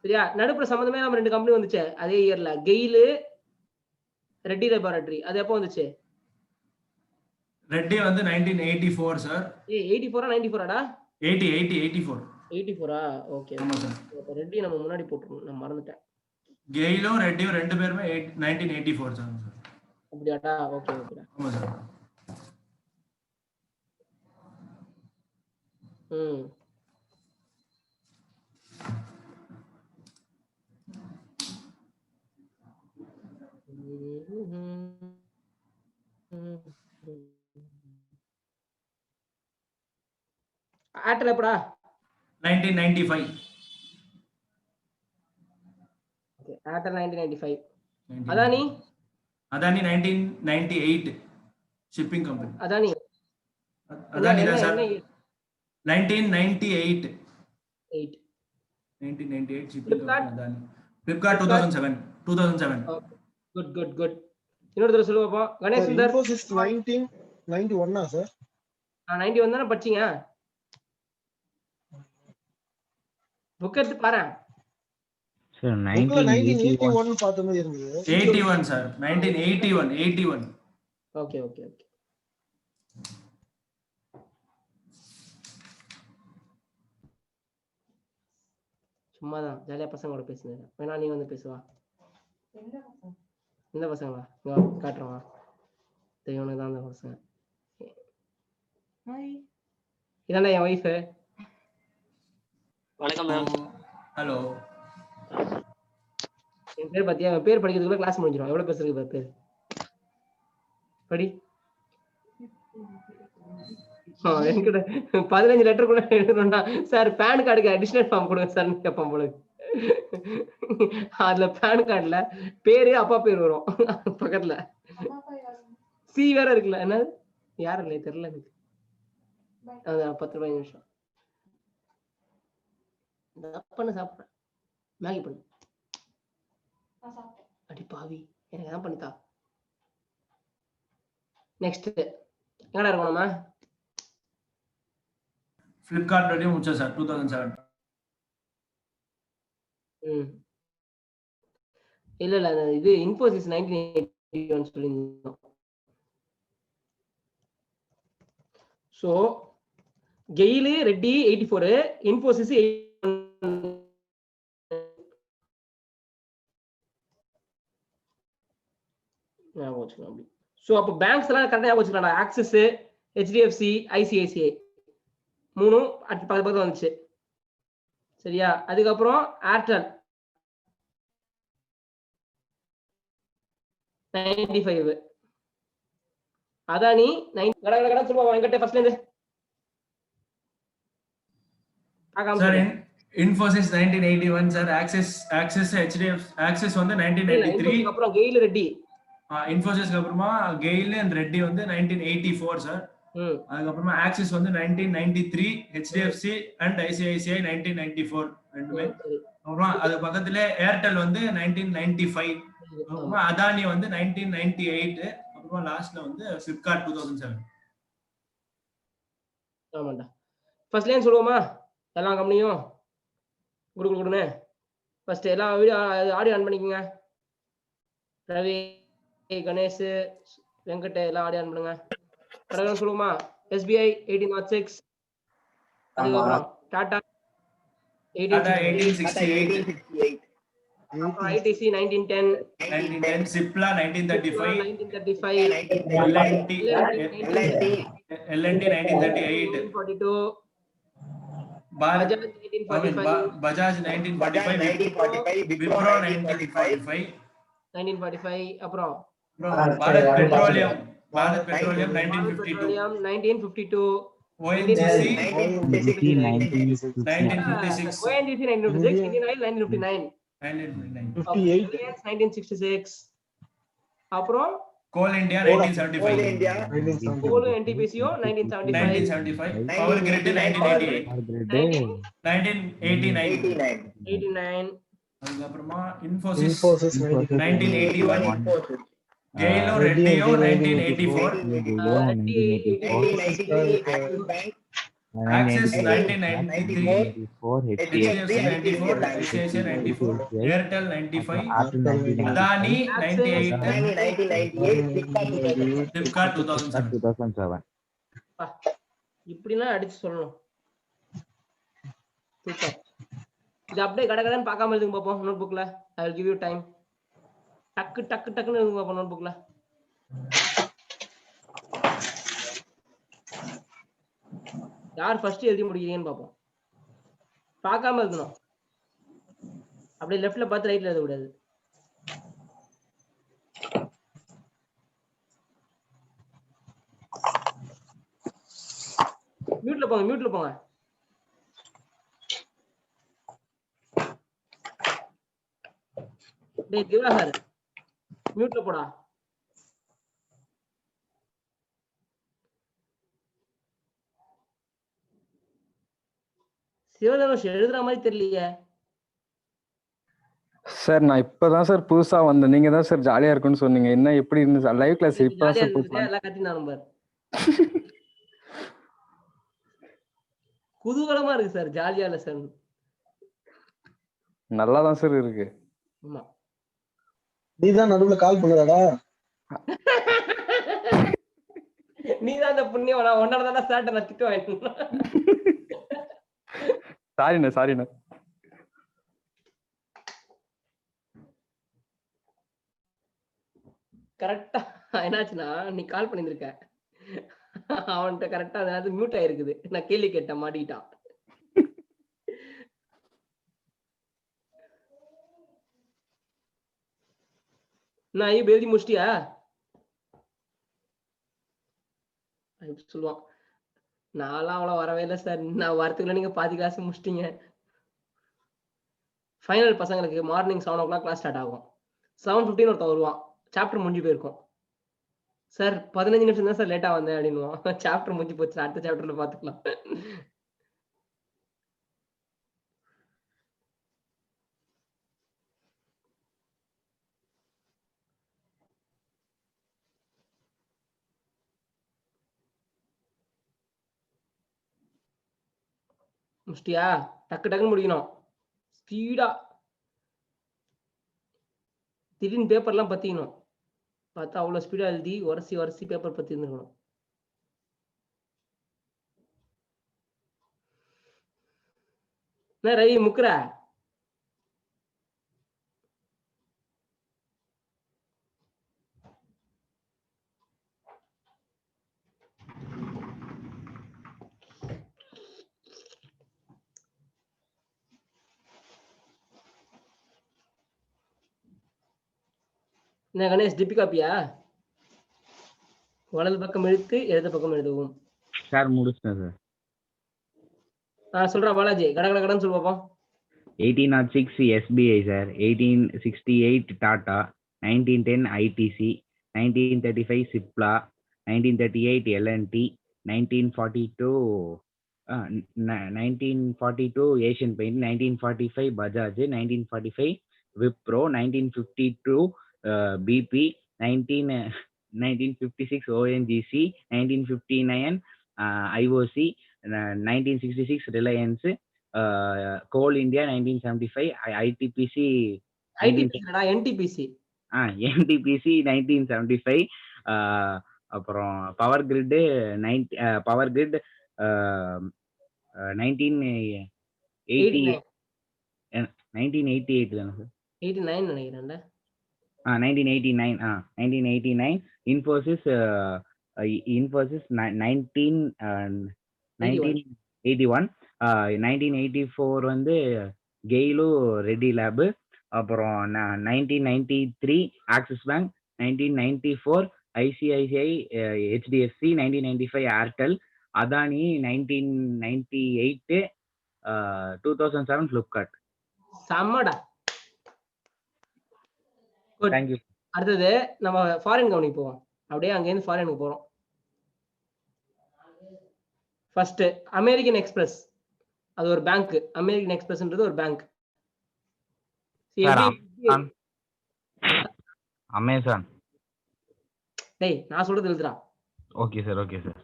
Speaker 1: சரியா? நடுப்புற சம்பந்தமே நம்ம 2 கம்பெனி வந்துச்சு அதே இயர்ல. கெயில், ரெட்டி லேபரேட்டரி. அது எப்போ வந்துச்சு?
Speaker 2: ரெட்டி வந்து 1984 சார்.
Speaker 1: 84 94டா?
Speaker 2: 84.
Speaker 1: 84ஆ? ஓகே.
Speaker 2: ஆமா சார்.
Speaker 1: அப்ப ரெட்டி நம்ம முன்னாடி போட்டுறோம். நான் மறந்துட்டேன்.
Speaker 2: கெயிலும் ரெட்டியும் ரெண்டு பேருமே 1984 சார்.
Speaker 1: அப்படியாடா? ஓகே ஓகேடா.
Speaker 2: ஆமா சார்.
Speaker 1: ஆர்டெல் எப்படா?
Speaker 2: 1995.
Speaker 1: Okay, Airtel 1995. Adani?
Speaker 2: Adani 1998 shipping company.
Speaker 1: Adani
Speaker 2: தான் sir. 1998.
Speaker 1: 1998
Speaker 2: shipping company Adani. Flipkart 2007.
Speaker 1: Good. இன்னொரு தடவை சொல்லுங்க பாப்போம். கணேஷ் சுந்தர்.
Speaker 6: Infosys 1991 sir?
Speaker 1: 91 தான படிச்சீங்க? புக் எடுத்து பாரு.
Speaker 4: சார்
Speaker 6: 1981 பார்த்த மாதிரி இருந்தது.
Speaker 2: 81 சார். 1981.
Speaker 1: ஓகே. சும்மாதான் ஜாலியா பசங்களோட பேசுனேன். வேணா நீ வந்து பேசுவா. இந்த பசங்களா? இங்க காட்டுறவா? இவனுக்கு தான் அந்த பசங்க. இதாண்டா என் ஒய்ஃப்.
Speaker 5: வணக்கம் மேம்.
Speaker 2: ஹலோ.
Speaker 1: என் பேர் பாத்தியா? என் பேர் படிக்கிறதுக்குள்ள கிளாஸ் முடிஞ்சிடும். எவ்வளவு பேசுறதுக்கு பேர் படி. என்கிட்ட 15 லெட்டர் கூட எழுதணும்னா சார் பேன் கார்டுக்கு அடிஷனல் ஃபார்ம் கொடுங்க சார் கேட்பான் போல. அதுல பேன் கார்டுல பேரு அப்பா பேர் வரும் பக்கத்துல. சி வேற இருக்குல்ல. என்ன யாரும் இல்லையே தெரியல எனக்கு. 10 நிமிஷம் பண்ணு. சாப்பிட்றேன். மேகி பண்ணு. அடி பாவி, எனக்கு தான் பண்ணித்தா. நெக்ஸ்ட் எங்கடா இருக்கோம் நம்ம?
Speaker 2: Flipkart வரையும் முடிச்சோம் சார் 2007.
Speaker 1: இல்ல இது Infosys 1981 சொல்லியிருந்தோம். So GAIL, Reddy 84, Infosys 81. ஞாபகம் வச்சுக்கலாம் அப்படி. சோ அப்ப பேங்க்ஸ் எல்லாம் கரெக்டா ஞாபகம் வச்சுக்கலாம். ஆக்சிஸ், HDFC, ICICI மூணும் பக்கத்துல வந்துச்சு. சரியா? அதுக்கப்புறம் ஏர்டெல் 95. அதானி 9 சொல்லுவா என்கிட்ட ஃபர்ஸ்ட்ல இருந்து.
Speaker 2: Sir Infosys 1981 sir. Axis HDFC axis வந்து 1993.
Speaker 1: அப்புறம் கெயில், ரெட்டி.
Speaker 2: Infosys அப்புறமா கெயில் அண்ட் ரெட்டி வந்து 1984 சார். அதுக்கப்புறமா ஆக்சிஸ் வந்து 1993, HDFC அண்ட் ICICI 1994 ரெண்டுமே. அப்புறமா அது பக்கத்துல ஏர்டெல் வந்து 1995. அப்புறமா அதானி வந்து 1998. அப்புறமா லாஸ்ட்ல வந்து Flipkart 2007.
Speaker 1: ஆமாண்டா. ஃபர்ஸ்ட் லைன் சொல்லுவோமா? எல்லா கம்பெனியும் கொடுக்கணும். ஃபர்ஸ்ட் எல்லா வீடியோ ஆடியோ ஆன் பண்ணிக்கோங்க. ரவி, கணேஷ், வெங்கட் எல்லாம் ஆடியோ ஆன் பண்ணுங்க. கடகடன் சொல்லுமா? SBI 1806. அதுக்கப்புறம் Tata
Speaker 2: 1868.
Speaker 1: ITC 1910.
Speaker 2: Cipla 1935. L&T 1938.
Speaker 1: 42.
Speaker 2: Bajaj 1945. Wipro 1945.
Speaker 1: 1945. அப்புறம்
Speaker 2: Bharat petroleum 1952.
Speaker 1: Petroleum 1952.
Speaker 2: ONGC
Speaker 3: 1956.
Speaker 2: 1956.
Speaker 1: ONGC 1956. Indian Oil 1959.
Speaker 2: 1959.
Speaker 6: 58.
Speaker 1: Reliance 1966. அப்புறம்
Speaker 2: Coal India
Speaker 3: Coal
Speaker 2: 1975.
Speaker 3: India.
Speaker 6: 1970.
Speaker 1: கோல் NTPCO 1975.
Speaker 2: 1975. Power Grid 1988. 1989.
Speaker 1: 89.
Speaker 2: அதுக்கப்புறமா Infosys
Speaker 6: Infosys
Speaker 2: 1981.
Speaker 3: Infosys.
Speaker 2: Gale
Speaker 6: Reddy
Speaker 2: Reddy
Speaker 6: 1984.
Speaker 2: 1984.
Speaker 3: Axis Bank.
Speaker 2: Axis 1993.
Speaker 3: HDFC
Speaker 2: 94. ICICI 94. Airtel 95. Adani 98.
Speaker 3: 1998.
Speaker 2: Flipkart 2007.
Speaker 1: இப்படிலாம் அடிச்சு சொல்லணும். Super. இது அப்படியே கடகடன்னு பார்க்காம எழுதுங்க பாப்போம் நோட் புக்ல. I will give you time. டக்குன்னு எழுதுங்க பாப்போம் நோட் புக்ல. யார் ஃபர்ஸ்ட் எழுதி முடிக்கிறீங்கன்னு பாப்போம். பார்க்காம எழுதணும். அப்படியே லெஃப்ட்ல பார்த்து ரைட்ல எழுத கூடாது. மியூட்ல போங்க. டேய் திவாகர் மியூட்ல போடா. சிவதனுஷ் எழுதுற மாதிரி தெரியலையே.
Speaker 7: சார் நான் இப்பதான் சார் புதுசா வந்தேன். நீங்க தான் சார் ஜாலியா இருக்குன்னு சொன்னீங்க. என்ன எப்படி இருந்துச்சு லைவ் கிளாஸ்? இப்பதான் சார் புதுசா
Speaker 1: எல்லாம் கத்தினா நம்பர் குதூகலமா இருக்கு சார். ஜாலியா இல்ல சார்.
Speaker 7: நல்லாதான் சார் இருக்கு.
Speaker 1: ஆமா
Speaker 6: நீதான் நடுவுல கால் பண்ணுறடா.
Speaker 1: நீதான் அந்த புண்ணியம். நான் ஒன்னால தானே சார்ட்ட நான் திட்டு வாங்கிட்டேன்.
Speaker 7: சாரிண்ணா.
Speaker 1: கரெக்டா என்னாச்சுன்னா நீ கால் பண்ணிருக்க. அவன்கிட்ட கரெக்டா அதாவது மியூட் ஆயிருக்குது. நான் கேள்வி கேட்டேன், மாட்டிக்கிட்டான். நான் எழுதி முடிச்சிட்டியா சொல்லுவான். நான்லாம் அவ்வளவு வரவே இல்லை சார். நான் வரத்துக்குள்ள நீங்க பாதி கிளாஸ் முடிச்சிட்டீங்க. ஃபைனல் பசங்களுக்கு மார்னிங் 7 o'clock கிளாஸ் ஸ்டார்ட் ஆகும். 7:15 ஒருத்தன் வருவான். சாப்டர் முடிஞ்சு போயிருக்கும். சார் 15 நிமிஷம் தான் சார் லேட்டா வந்தேன் அப்படின்னுவான். சாப்டர் முடிஞ்சு போச்சு, அடுத்த சாப்டர்ல பாத்துக்கலாம். முடிச்சிட்டியா? டக்குன்னு முடிக்கணும். ஸ்பீடா திடீர்னு பேப்பர்லாம் பத்திக்கணும். பார்த்தா அவ்வளவு ஸ்பீடா எழுதி உரசி பேப்பர் பத்தி இருந்துக்கணும். என்ன ரவி முக்குற? என்ன கணேஷ் டிபி காப்பியா? வலது பக்கம் எழுத்து இடது பக்கம் எழுதுவோம்.
Speaker 4: சார் முடிச்சிட்டேன் சார்.
Speaker 1: சொல்றா பாலாஜி, கடன்னு சொல்லு பாப்போம்.
Speaker 4: 1806 SBI sir, 1868 Tata, 1910 ITC, 1935 Cipla, 1938 L&T, 1942 Asian paint, 1945 Bajaj, 1945 Wipro, 1952 BP, 1956 ONGC, 1959 IOC, 1966 Reliance, coal India, 1975 ITPC,
Speaker 1: NTPC
Speaker 4: 1975, அப்புறம் பவர் கிரிட் 1988 தானே சார்?
Speaker 1: 89 நினைக்கிறேன்ல.
Speaker 4: 1989 இன்ஃபோசிஸ் 1981, 1984 வந்து கெயிலு ரெட்டி லேபு,
Speaker 3: அப்புறம் 1993 Axis bank, 1994 ICICI, HDFC, 1995 Airtel, Adani 1998, 2007 Flipkart.
Speaker 1: செம்மடா. Good.
Speaker 3: தேங்க்யூ.
Speaker 1: அடுத்தது நம்ம ஃபாரின் கம்பெனி போவோம். அப்படியே அங்கேருந்து ஃபாரினுக்கு போறோம். ஃபர்ஸ்ட் அமெரிக்கன் எக்ஸ்பிரஸ், அது ஒரு பேங்க். அமெரிக்கன் எக்ஸ்பிரஸ்ன்றது ஒரு பேங்க்.
Speaker 3: அமேசான்.
Speaker 1: டேய் நான் சொல்றது எழுதுடா.
Speaker 3: Okay sir, okay sir.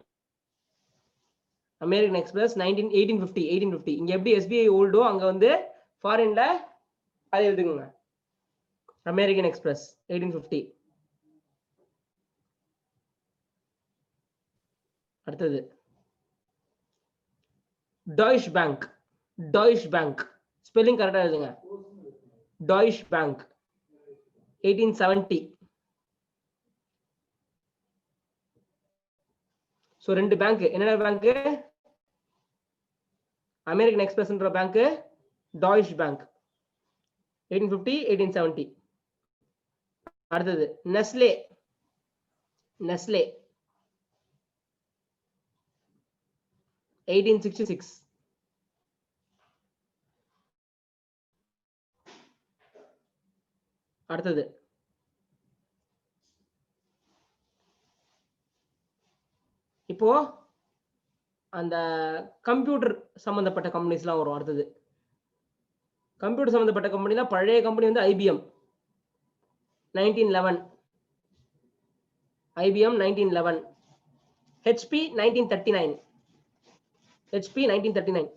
Speaker 1: American express 1850. இங்க எப்படி எஸ்பிஐ ஓல்டோ அங்க வந்து ஃபாரின்ல அதை எழுதுங்க. American express 1850. அடுத்தது Deutsche bank. Deutsche bank spelling கரெக்டா எழுதுங்க. Deutsche bank 1870. சோ ரெண்டு பேங்க். என்னென்ன பேங்க்? அமெரிக்கன் எக்ஸ்பிரஸ்ன்ற பேங்க், டாய்ஷ் பேங்க் 1850 1870. அடுத்தது நெஸ்லே. நெஸ்லே 1866. அடுத்தது இப்போ அந்த கம்ப்யூட்டர் சம்பந்தப்பட்ட கம்பெனிஸ்லாம் வரும். அடுத்தது கம்ப்யூட்டர் சம்பந்தப்பட்ட கம்பெனினா பழைய கம்பெனி வந்து ஐபிஎம் 1911. ஐபிஎம் 1911. ஹெச்பி 1939. ஹெச்பி 1939.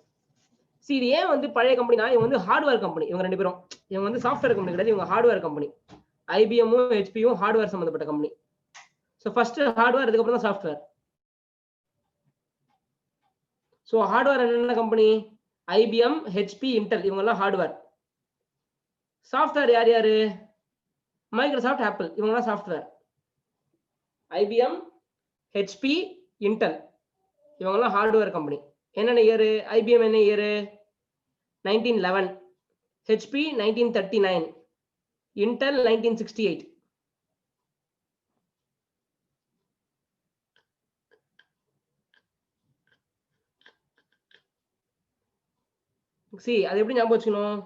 Speaker 1: இது ஏன் வந்து பழைய கம்பெனினா இவங்க வந்து ஹார்ட்வேர் கம்பெனி. இவங்க ரெண்டு பேரும் இவங்க வந்து சாஃப்ட்வேர் கம்பெனி கிடையாது, இவங்க ஹார்ட்வேர் கம்பெனி. ஐபிஎம்மும் ஹெச்பியும் ஹார்ட்வேர் சம்பந்தப்பட்ட கம்பெனி. ஸோ ஃபர்ஸ்ட் ஹார்ட்வேர், அதுக்கப்புறம் தான் சாஃப்ட்வேர். ஸோ ஹார்ட்வேர் என்ன கம்பெனி? ஐபிஎம், ஹெச்பி, இன்டெல், இவங்க எல்லாம் ஹார்ட்வேர். சாஃப்ட்வேர் யார் யாரு? மைக்ரோசாஃப்ட், ஆப்பிள், இவங்க எல்லாம் சாஃப்ட்வேர். ஐபிஎம், ஹெச்பி, இன்டெல், இவங்க எல்லாம் ஹார்ட்வேர் கம்பெனி. என்னென்ன இயரு? ஐபிஎம் என்ன இயரு? 1911. ஹெச்பி 1939. இன்டெல் 1968. அது எப்படி ஞாபகம் வச்சுக்கணும்?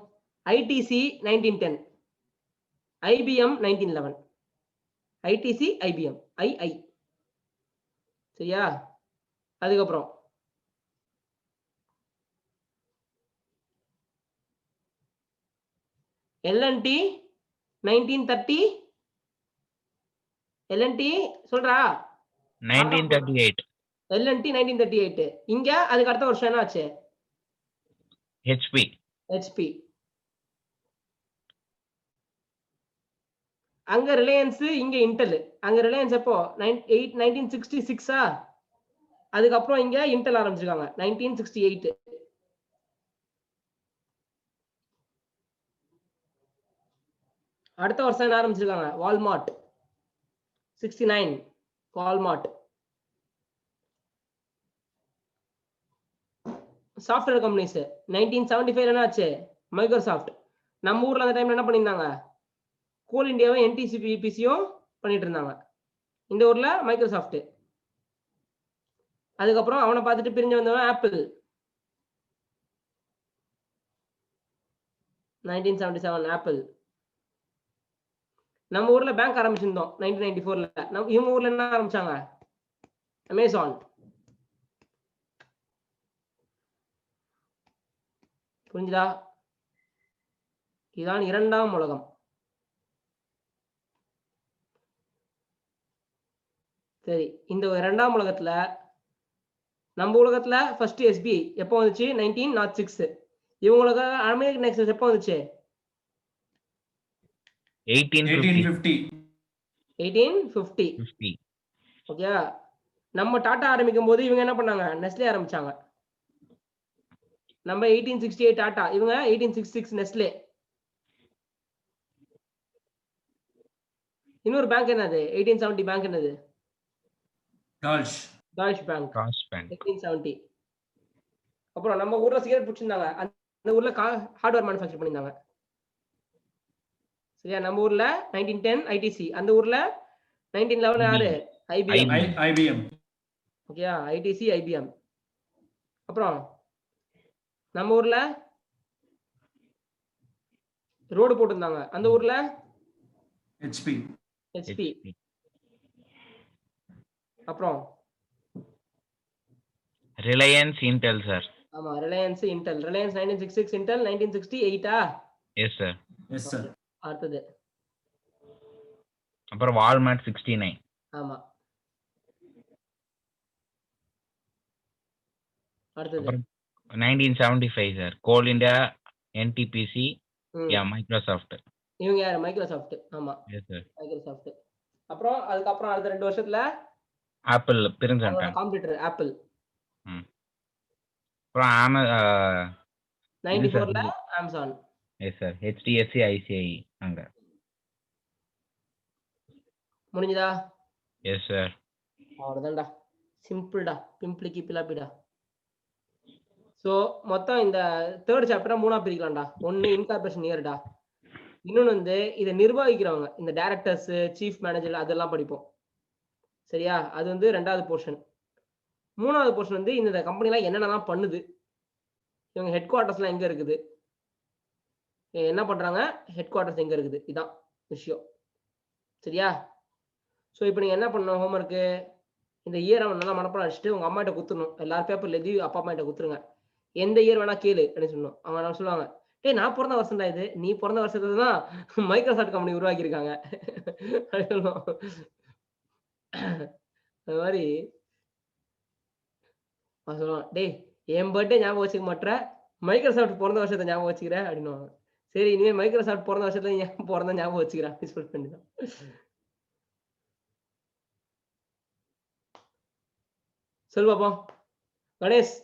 Speaker 1: ITC 1910. IBM 1911. ITC, IBM, I I. சரியா? அதுக்கப்புறம் எல்என்டி 1930. எல்என்டி சொல்றா?
Speaker 4: 1938.
Speaker 1: எல்என்டி 1938. இங்க அதுக்கு அடுத்த வருஷம் என்ன ஆச்சு?
Speaker 4: ஹெச்பி.
Speaker 1: ஹெச்பி. அங்க ரிலையன்ஸ், இங்க இன்டெல். அங்க ரிலையன்ஸ் எப்போ? 1966. அதுக்கப்புறம் இங்க இன்டெல் ஆரம்பிச்சிருக்காங்க 1968. அடுத்த வருஷம் என்ன ஆரம்பிச்சிருக்காங்க? வால்மார்ட் 69. வால்மார்ட். சாஃப்ட்வேர் கம்பெனிஸ் 1975 என்ன ஆச்சு? மைக்ரோசாஃப்ட். நம்ம ஊர்ல அந்த டைம்ல என்ன பண்ணியிருந்தாங்க? கோல் இந்தியாவும் என்டிசிபிசியும் பண்ணிட்டு இருந்தாங்க. இந்த ஊர்ல மைக்ரோசாஃப்ட். அதுக்கப்புறம் அவனை பார்த்துட்டு பிரிஞ்சு வந்தவன் ஆப்பிள் 1977. ஆப்பிள். நம்ம ஊர்ல பேங்க் ஆரம்பிச்சிருந்தோம் 1994ல. இவங்க ஊர்ல என்ன ஆரம்பிச்சாங்க? அமேசான். புரிஞ்சுதா? இதான் இரண்டாம் உலகம். சரி, இந்த இரண்டாம் உலகத்துல நம்ம உலகத்துல ஃபர்ஸ்ட் எஸ்பிஐ எப்போ வந்துச்சு? 1906. இவங்களுக்கு அமெரிக்கன் எக்ஸ்பிரஸ் எப்போ வந்துச்சு?
Speaker 2: 1850.
Speaker 1: 1850. ஓகே. நம்ம டாடா ஆரம்பிக்கும் போது இவங்க என்ன பண்ணாங்க? நெஸ்லே ஆரம்பிச்சாங்க. நம்ம 1868 டாடா, இவங்க 1866 நெஸ்லே. இன்னொரு பேங்க் என்னது? 1870 பேங்க் என்னது? டாய்ஷ் பேங்க் 1870. அப்புறம் நம்ம ஊர்ல சிகரெட் பிடிச்சிருந்தாங்க, அந்த ஊர்ல ஹார்ட்வேர் மேனுஃபேக்சர் பண்ணியிருந்தாங்க. சரியா? நம்ம ஊர்ல 1910 ஐடிசி, அந்த ஊர்ல 1911 யாரு? ஐபிஎம்.
Speaker 2: IBM.
Speaker 1: ஓகேயா? ITC IBM. அப்புறம் நம்ம ஊர்ல ரோடு போட்டிருந்தாங்க, அந்த ஊர்ல
Speaker 2: HP.
Speaker 1: ஹெச்பி. அப்புறம்
Speaker 4: ரிலையன்ஸ் இன்டெல் சார்.
Speaker 1: ஆமா Reliance Intel. Reliance 1966, Intel 1968.
Speaker 4: Yes sir.
Speaker 2: Yes sir.
Speaker 1: அடுத்தது
Speaker 4: அப்புறம் வால்மார்ட் 69.
Speaker 1: ஆமா. அடுத்தது
Speaker 4: அப்புறம் 1975 sir. Coal India, NTPC, Microsoft.
Speaker 1: இவங்க யாரு? மைக்ரோசாஃப்ட். ஆமா
Speaker 4: எஸ் சார்.
Speaker 1: மைக்ரோசாஃப்ட். அப்புறம் அதுக்கப்புறம் அடுத்த 2 வருஷத்துல
Speaker 4: ஆப்பிள் பிரின்சன்டன்.
Speaker 1: Competitor Apple.
Speaker 4: அப்புறம்
Speaker 1: 94ல Amazon.
Speaker 4: Yes sir. HDFC, ICICI அங்க.
Speaker 1: முடிஞ்சதா?
Speaker 4: Yes sir.
Speaker 1: அவ்வளவுதான்டா, சிம்பிள்டா, பிம்பிளிக்கு பிலாப்பிடா. ஸோ மொத்தம் இந்த தேர்ட் சாப்டரை 3ஆ பிரிக்கலாம்டா. ஒன்னு இன்கார்பரேஷன் இயர்டா, இன்னொன்னு வந்து இதை நிர்வகிக்கிறவங்க, இந்த டைரக்டர்ஸ், சீஃப் மேனேஜர் அதெல்லாம் படிப்போம். சரியா? அது வந்து 2வது போர்ஷன். 3வது போர்ஷன் வந்து இந்த கம்பெனிலாம் என்னென்னலாம் பண்ணுது, இவங்க ஹெட் குவார்ட்டர்ஸ்லாம் எங்க இருக்குது, என்ன பண்றாங்க, ஹெட் குவார்ட்டர்ஸ் எங்க இருக்குது, இதான் விஷயம். சரியா? ஸோ இப்போ நீங்க என்ன பண்ணணும், ஹோம்ஒர்க்கு இந்த இயரை நல்லா மனப்பாடம் அடிச்சுட்டு உங்க அம்மா கிட்ட குத்துணும். எல்லாரும் பேப்பர்ல எழுதி அப்பா அம்மா கிட்ட குத்துருங்க. எந்த இயர் வேணா கேளு அப்படின்னு சொல்லணும். அவங்க என்ன சொல்லுவாங்க, டேய் நான் பிறந்த வருஷம் தான் இது, நீ பிறந்த வருஷத்துல தான் மைக்ரோசாஃப்ட் கம்பெனி உருவாக்கி இருக்காங்க அப்படின்னு சொல்லுவோம். அது மாதிரி அவன் சொல்லுவான், டேய் என் பர்த்டே ஞாபகம் வச்சுக்க மாட்டேற, மைக்ரோசாஃப்ட் பிறந்த வருஷத்தை ஞாபகம் வச்சுக்கிற அப்படின்னு. சரி இனிமே மைக்ரோசாஃப்ட் பிறந்த வருஷத்துல பிறந்த ஞாபகம் வச்சுக்கிறேன் அப்படின்னு சொல்லிட்டு வேண்டியதான். சொல்லு பாப்போம். கணேஷ்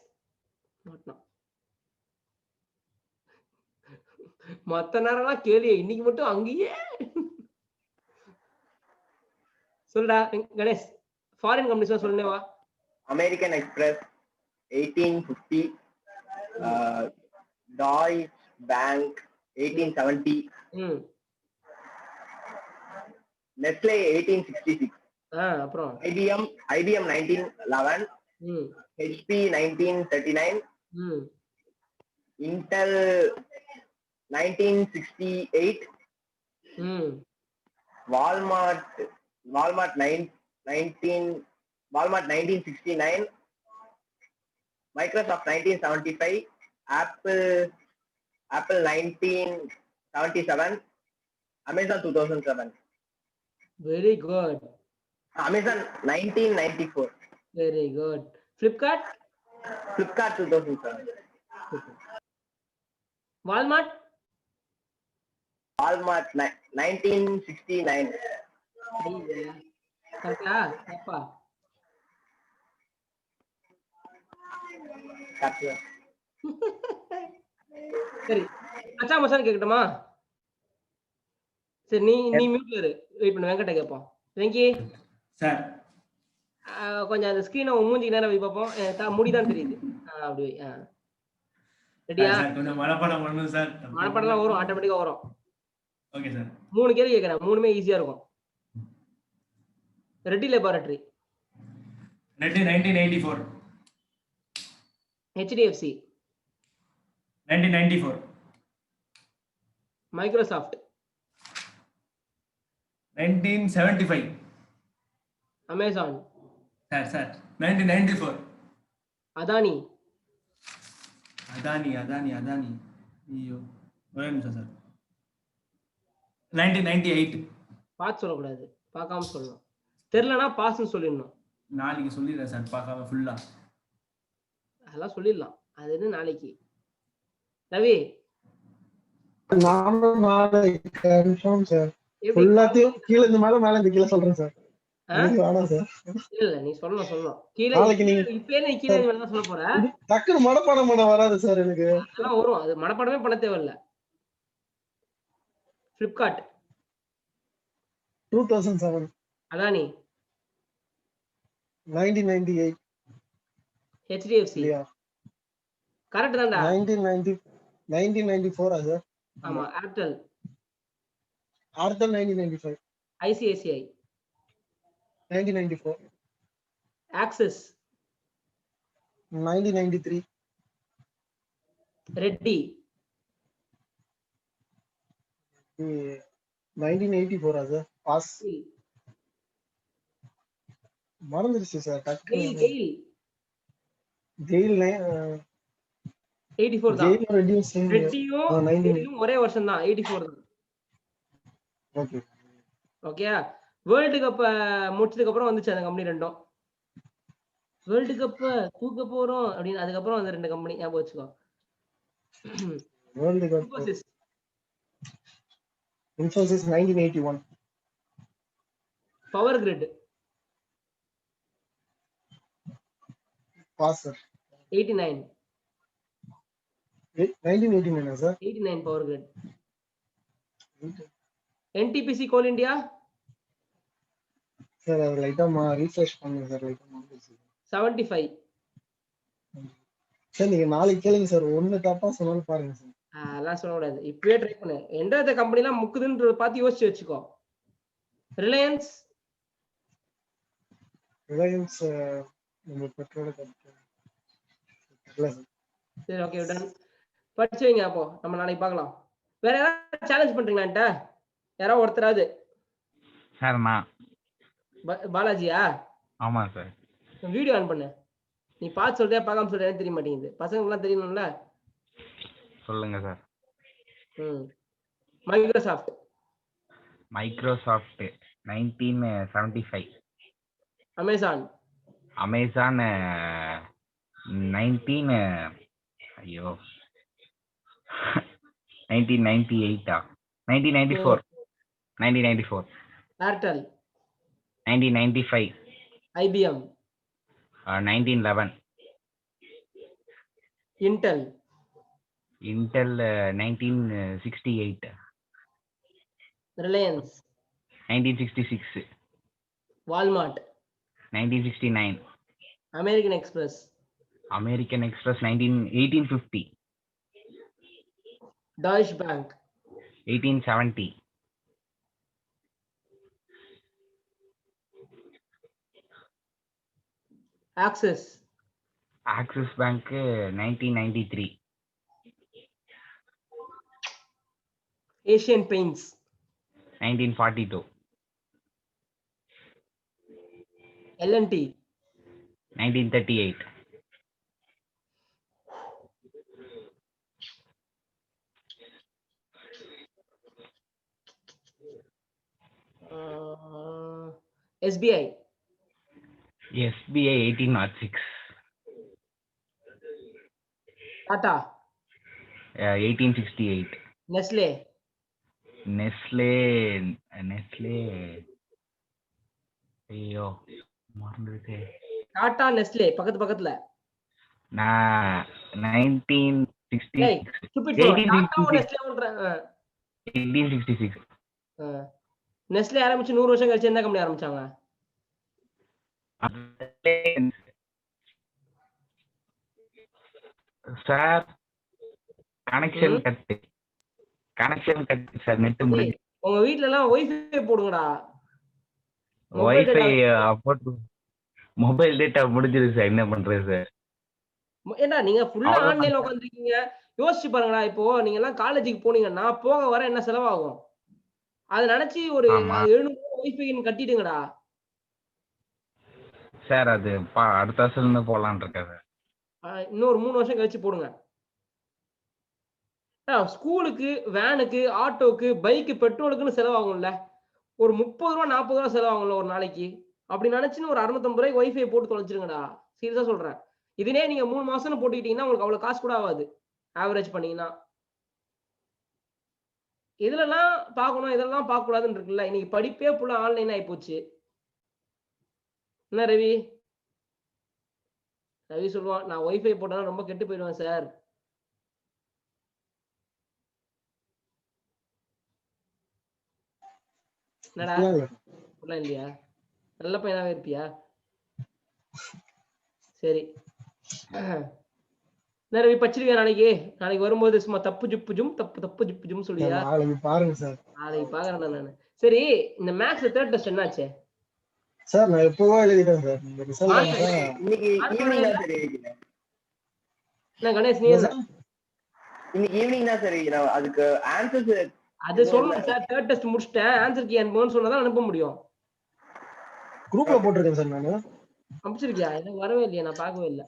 Speaker 1: மத்த நேரம்லாம் கேள்வி, இன்னைக்கு மட்டும் அங்கேயே சொல்லுடா கணேஷ். ஃபாரின் கம்பெனிஸ் சொல்லுவா.
Speaker 8: American express 1850, Deutsche Bank 1870, Nestle 1866,
Speaker 1: அப்புறம்
Speaker 8: IBM 1911, HP 1939, Intel 1968, Walmart 1969, Microsoft 1975, Apple 1977, Amazon 2007.
Speaker 1: Very good.
Speaker 8: Amazon 1994.
Speaker 1: Very good. Flipkart
Speaker 8: 2007.
Speaker 1: Walmart
Speaker 8: 1969.
Speaker 1: கரெக்டா? தப்பா? சரி அச்சா மச்சான் கேக்கட்டுமா? சரி நீ மியூட்ல இரு, வெயிட் பண்ணு, வெங்கட்ட கேட்போம். வெங்கி
Speaker 2: சார்
Speaker 1: கொஞ்சம் அந்த ஸ்கிரீனை மூஞ்சிக்கு நேரம் வை பார்ப்போம். முடிதான் தெரியுது. அப்படி வை. ரெடியா?
Speaker 2: கொஞ்சம் மனப்பாடம் பண்ணணும் சார்.
Speaker 1: மனப்பாடம்லாம் வரும், ஆட்டோமேட்டிக்கா வரும்.
Speaker 2: Okay sir.
Speaker 1: 3 கேள்வி கேட்கறேன், 3மே ஈஸியா இருக்கும். Reddy laboratory.
Speaker 2: Reddy 1984.
Speaker 1: HDFC
Speaker 2: 1994.
Speaker 1: Microsoft
Speaker 2: 1975.
Speaker 1: Amazon
Speaker 2: sir 1994.
Speaker 1: Adani. ஐயோ
Speaker 2: ஒரே நிமிஷம் சார். 1998.
Speaker 1: பார்த்து சொல்லக்கூடாது, பார்க்காம சொல்லணும். தெரியலனா பாஸ்ன்னு சொல்லிடணும்.
Speaker 2: நாளைக்கு சொல்லிடுறேன் சார், பார்க்காம ஃபுல்லா.
Speaker 1: அதெல்லாம் சொல்லிடலாம், அது என்ன நாளைக்கு. ரவி
Speaker 6: எல்லாத்தையும் கீழ இந்த மேல இந்த கீழ சொல்றேன் சார்.
Speaker 1: இல்ல நீ சொல்லணும் கீழே. இப்பயே நீ கீழே தான் சொல்ல போற.
Speaker 6: டக்குனு மனப்பாடம் பண்ண வராது சார் எனக்கு.
Speaker 1: அதெல்லாம் வரும், அது மனப்பாடமே பண்ண தேவையில்ல. Flipkart
Speaker 6: 2007.
Speaker 1: அதானி
Speaker 6: 1998.
Speaker 1: HDFC கரெக்ட் தான்டா.
Speaker 6: 1994 சார்.
Speaker 1: ஆமா. Airtel
Speaker 6: Airtel 1995.
Speaker 1: ICICI.
Speaker 6: 1994.
Speaker 1: Axis.
Speaker 6: 1993.
Speaker 1: Reddy.
Speaker 6: 1984 sir. Pass. மறந்துருச்சு சார்.
Speaker 1: கெயில்.
Speaker 6: ஜெயில்
Speaker 1: 84 தான்.
Speaker 6: ஜெயில் ரெடியூஸ்
Speaker 1: ரெட்டியும் கெயிலும் ஒரே வருஷம் தான். 84 தான்.
Speaker 6: ஓகே.
Speaker 1: ஓகே. வேர்ல்டு கப் முடிச்சதுக்கு அப்புறம் வந்துச்சு அந்த கம்பெனி ரெண்டும். வேர்ல்டு கப் தூக்க போறோம் அப்படின்னு அதுக்கப்புறம் அந்த ரெண்டு கம்பெனி ஞாபகம் வச்சுக்கோ.
Speaker 6: World cup. Infosys 1981.
Speaker 1: Power grid.
Speaker 6: Pass sir.
Speaker 1: 89.
Speaker 6: 1989 sir.
Speaker 1: 89 power grid. NTPC coal India.
Speaker 6: Sir அது லைட்டா ரீஃப்ரெஷ் பண்ணுங்க சார். லைட்டா மறந்துருச்சு.
Speaker 1: 75.
Speaker 6: சார் நீங்க நாளைக்கு கேளுங்க சார். ஒண்ணு தப்பா சொன்னாலும் பாருங்க சார்.
Speaker 1: அதெல்லாம் சொல்லக்கூடாது. இப்பவே ட்ரை பண்ணு. எந்த கம்பெனிலாம் முக்குதுன்றத பார்த்து யோசிச்சு வச்சுக்கோ. ரிலையன்ஸ்.
Speaker 6: ரிலையன்ஸ் நம்ம பெட்ரோல் கம்பெனி.
Speaker 1: சரி ஓகே டன். படிச்சு வைங்க அப்போ. நம்ம நாளைக்கு பார்க்கலாம். வேற யாராவது சேலஞ்ச் பண்றீங்களா என்கிட்ட? யாராவது ஒருத்தராவது?
Speaker 3: சார் நான்.
Speaker 1: பாலாஜியா?
Speaker 3: ஆமா சார்.
Speaker 1: வீடியோ ஆன் பண்ணு. நீ பார்த்து சொல்றியா பார்க்காம சொல்றியா தெரிய மாட்டேங்குது. பசங்களுக்குலாம் தெரியணும்ல.
Speaker 3: சொல்லுங்க sir.
Speaker 1: Microsoft.
Speaker 3: Microsoft 1975.
Speaker 1: Amazon.
Speaker 3: Amazon 1998 1994. 1994.
Speaker 1: Airtel.
Speaker 3: 1995.
Speaker 1: IBM.
Speaker 3: 1911.
Speaker 1: Intel.
Speaker 3: Intel 1968.
Speaker 1: Reliance.
Speaker 3: 1966.
Speaker 1: Walmart.
Speaker 3: 1969.
Speaker 1: American express.
Speaker 3: American Express 1850.
Speaker 1: டாய்ஷ் bank.
Speaker 3: 1870.
Speaker 1: Axis.
Speaker 3: Axis Bank 1993.
Speaker 1: Asian paints.
Speaker 3: 1942.
Speaker 1: L&T.
Speaker 3: 1938.
Speaker 1: SBI.
Speaker 3: SBI 1806.
Speaker 1: Tata.
Speaker 3: 1868.
Speaker 1: Nestle.
Speaker 3: Nestle ஐயோ மறந்துட்டே.
Speaker 1: டாடா நெஸ்லே பக்கத்துல.
Speaker 3: நான் 1966.
Speaker 1: ஏய் ஸ்டூபிட் டாடாவும் நெஸ்லேவும்
Speaker 3: 1866.
Speaker 1: நெஸ்லே ஆரம்பிச்சு 100 வருஷம் கழிச்சு எந்த கம்பெனி ஆரம்பிச்சாங்க?
Speaker 3: Sir connection cut sir. Net முடிஞ்சு.
Speaker 1: உங்க வீட்ல எல்லாம் வைஃபை போடுங்கடா.
Speaker 3: வைஃபை போட்டு மொபைல் டேட்டா முடிஞ்சது சார். என்ன பண்றது சார்?
Speaker 1: ஏன்னா நீங்க ஃபுல்லா ஆன்லைன்ல உட்கார்ந்திருக்கீங்க. யோசிச்சு பாருங்கடா. இப்போ நீங்க எல்லாம் காலேஜுக்கு போனீங்கன்னா போக வர என்ன செலவாகும்? அத நினைச்சு ஒரு 700 வைஃபை கட்டிடுங்கடா.
Speaker 3: சார் அது அடுத்த வருஷம் இருந்து போலான்னு இருக்கேன் சார்.
Speaker 1: இன்னொரு 3 வருஷம் கழிச்சு போடுங்க. ஸ்கூலுக்கு, வேனுக்கு, ஆட்டோக்கு, பைக்கு, பெட்ரோலுக்குன்னு செலவாகும்ல. ஒரு 30 ரூபா 40 ரூபா செலவாகும்ல ஒரு நாளைக்கு. அப்படி நினைச்சுன்னு ஒரு 650 ரூபாய்க்கு வைஃபை போட்டு தொலைச்சிருங்கடா. சீரியஸா சொல்றேன். இதுனே நீங்க 3 மாசம்னு போட்டுக்கிட்டீங்கன்னா உங்களுக்கு அவ்வளவு காசு கூட ஆகாது. ஆவரேஜ் பண்ணீங்கன்னா. இதுலலாம் பார்க்கணும், இதெல்லாம் பார்க்க கூடாதுன்னு இருக்குல்ல. இன்னைக்கு படிப்பே ஃபுல்லா ஆன்லைன் ஆகி போச்சு. என்ன ரவி? ரவி சொல்லுவான், நான் வைஃபை போட்டா ரொம்ப கெட்டு போயிடுவேன் சார். என்னடா இல்லையா? நல்ல பையனாவே இருப்பியா? சரி நிறைய படிச்சிருக்கேன் நாளைக்கு வரும்போது சும்மா தப்பு ஜிப்பு ஜும் தப்பு ஜிப்பு ஜும் சொல்லியா
Speaker 6: நாளைக்கு பாருங்க சார்.
Speaker 1: நாளைக்கு பாக்குறேன் நானு. சரி இந்த மேக்ஸ் தேர்ட் டெஸ்ட் என்னாச்சு
Speaker 6: சார்? நான் எப்பவோ எழுதிட்டேன் சார். இந்த ரிசல்ட்
Speaker 8: இன்னைக்கு ஈவினிங் தான் சரி வைக்கிறேன்.
Speaker 1: என்ன கணேஷ் நீ என்ன
Speaker 8: இன்னைக்கு ஈவினிங் தான் சரி வைக்கிறேன். அதுக்கு ஆன்சர்ஸ்
Speaker 1: அது சொல்லணும் சார். தேர்ட் டெஸ்ட் முடிச்சிட்டேன் ஆன்சர் கீ அனுப்புன்னு சொன்னதான் அனுப்ப முடியும்.
Speaker 6: குரூப்ல போட்டிருக்கேன் சார். நானு
Speaker 1: அனுப்பிச்சிருக்கியா? எனக்கு வரவே இல்லையா, நான் பார்க்கவே இல்லை.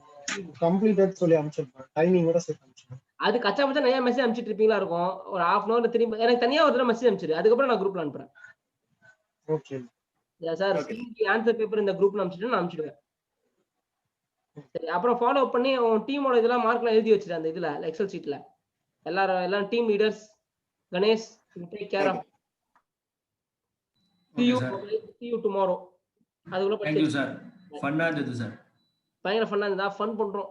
Speaker 6: கம்ப்ளீட்டட் சொல்லி அனுப்பிச்சிருப்பேன். டைமிங் கூட சேர்த்து அனுப்பிச்சிருப்பேன்.
Speaker 1: அது கச்சா பச்சா நிறைய மெசேஜ் அனுப்பிச்சிட்டு இருப்பீங்களா இருக்கும். ஒரு ஹாஃப் அன் அவர் திரும்பி எனக்கு தனியா ஒரு தடவை மெசேஜ் அனுப்பிச்சிரு. அதுக்கப்புறம் நான் குரூப்ல அனுப்புறேன்.
Speaker 6: ஓகே
Speaker 1: சார் ஆன்சர் பேப்பர் இந்த குரூப்ல அனுப்பிச்சிட்டு நான் அனுப்பிச்சிடுவேன். சரி அப்புறம் ஃபாலோ பண்ணி உன் டீமோட இதெல்லாம் மார்க்லாம் எழுதி வச்சிரு அந்த இதுல எக்ஸல் ஷீட்ல. எல்லாம் team leaders Ganesh take care of. see you tomorrow. அதுக்குள்ள
Speaker 2: Thank you sir. ஃபன்னா இருந்தது சார்.
Speaker 1: பயங்கர ஃபன்னா இருந்தா ஃபன் பண்றோம்.